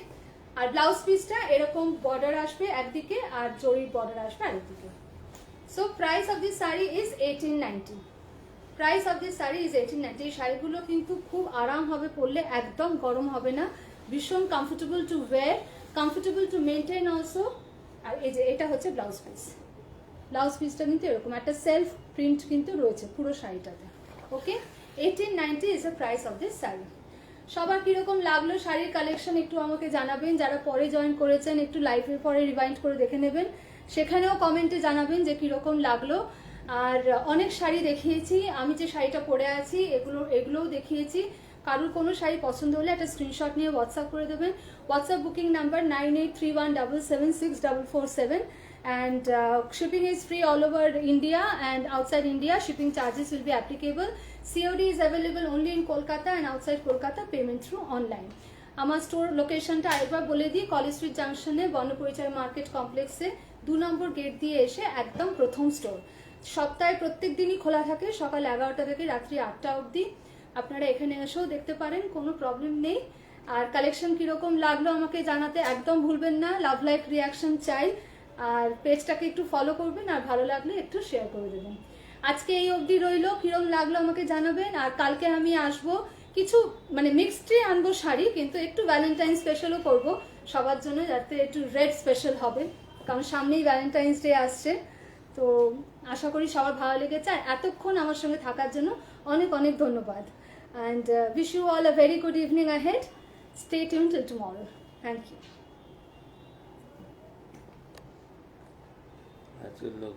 আর ব্লাউজ পিসটা এরকম বর্ডার আসবে একদিকে আর জরির বর্ডার আসবে আরেকদিকে। So price of this sari is 1890। Price of this sari is 1890। এই শাড়িগুলো কিন্তু খুব আরাম হবে পরলে, একদম গরম হবে না, ভীষণ comfortable to wear, comfortable to maintain also. আর এই যে এটা হচ্ছে ব্লাউজ পিস। ব্লাউজ পিসটা কিন্তু এরকম একটা সেলফ প্রিন্ট কিন্তু রয়েছে পুরো শাড়িটাতে। ওকে, 1890 is the price of this sari. সবার কিরকম লাগলো শাড়ির কালেকশন একটু আমাকে জানাবেন। যারা পরে জয়েন করেছেন একটু লাইভের পরে রিভাইন্ড করে দেখে নেবেন, সেখানেও কমেন্টে জানাবেন যে কিরকম লাগলো। আর অনেক শাড়ি দেখিয়েছি, আমি যে শাড়িটা পরে আছি এগুলোও দেখিয়েছি। কারোর কোনো শাড়ি পছন্দ হলে একটা স্ক্রিনশট নিয়ে হোয়াটসঅ্যাপ করে দেবেন। WhatsApp booking number 9831776447 and shipping is free all over India and outside India shipping charges will be applicable. COD is available only in Kolkata and outside Kolkata payment through online. আমার store লোকেশনটা আরেকবার বলে দিই, college street জাংশনে বর্ণপরিচয় market কমপ্লেক্সে 2 নম্বর gate দিয়ে এসে একদম প্রথম স্টোর। সপ্তাহে প্রত্যেক দিনই খোলা থাকে সকাল 11টা থেকে রাত্রি 8টা অবধি। আপনারা এখানে এসেও দেখতে পারেন, কোনো প্রবলেম নেই। আর কালেকশন কিরকম লাগলো আমাকে জানাতে একদম ভুলবেন না, লাভ লাইক রিয়াকশন চাই। আর পেজটাকে একটু ফলো করবেন আর ভালো লাগলে একটু শেয়ার করে দেবেন। আজকে এই অবধি রইলো, কিরম লাগলো আমাকে জানাবেন। আর কালকে আমি আসবো কিছু মানে মিক্সডে আনবো শাড়ি, কিন্তু একটু ভ্যালেন্টাইন স্পেশালও করব সবার জন্য, যাতে একটু রেড স্পেশাল হবে, কারণ সামনেই ভ্যালেন্টাইন্স ডে আসছে। তো আশা করি সবার ভালো লেগেছে। আর এতক্ষণ আমার সঙ্গে থাকার জন্য অনেক অনেক ধন্যবাদ। And wish you all a very good evening ahead. Stay tune till tomorrow. Thank you. আজকের লোক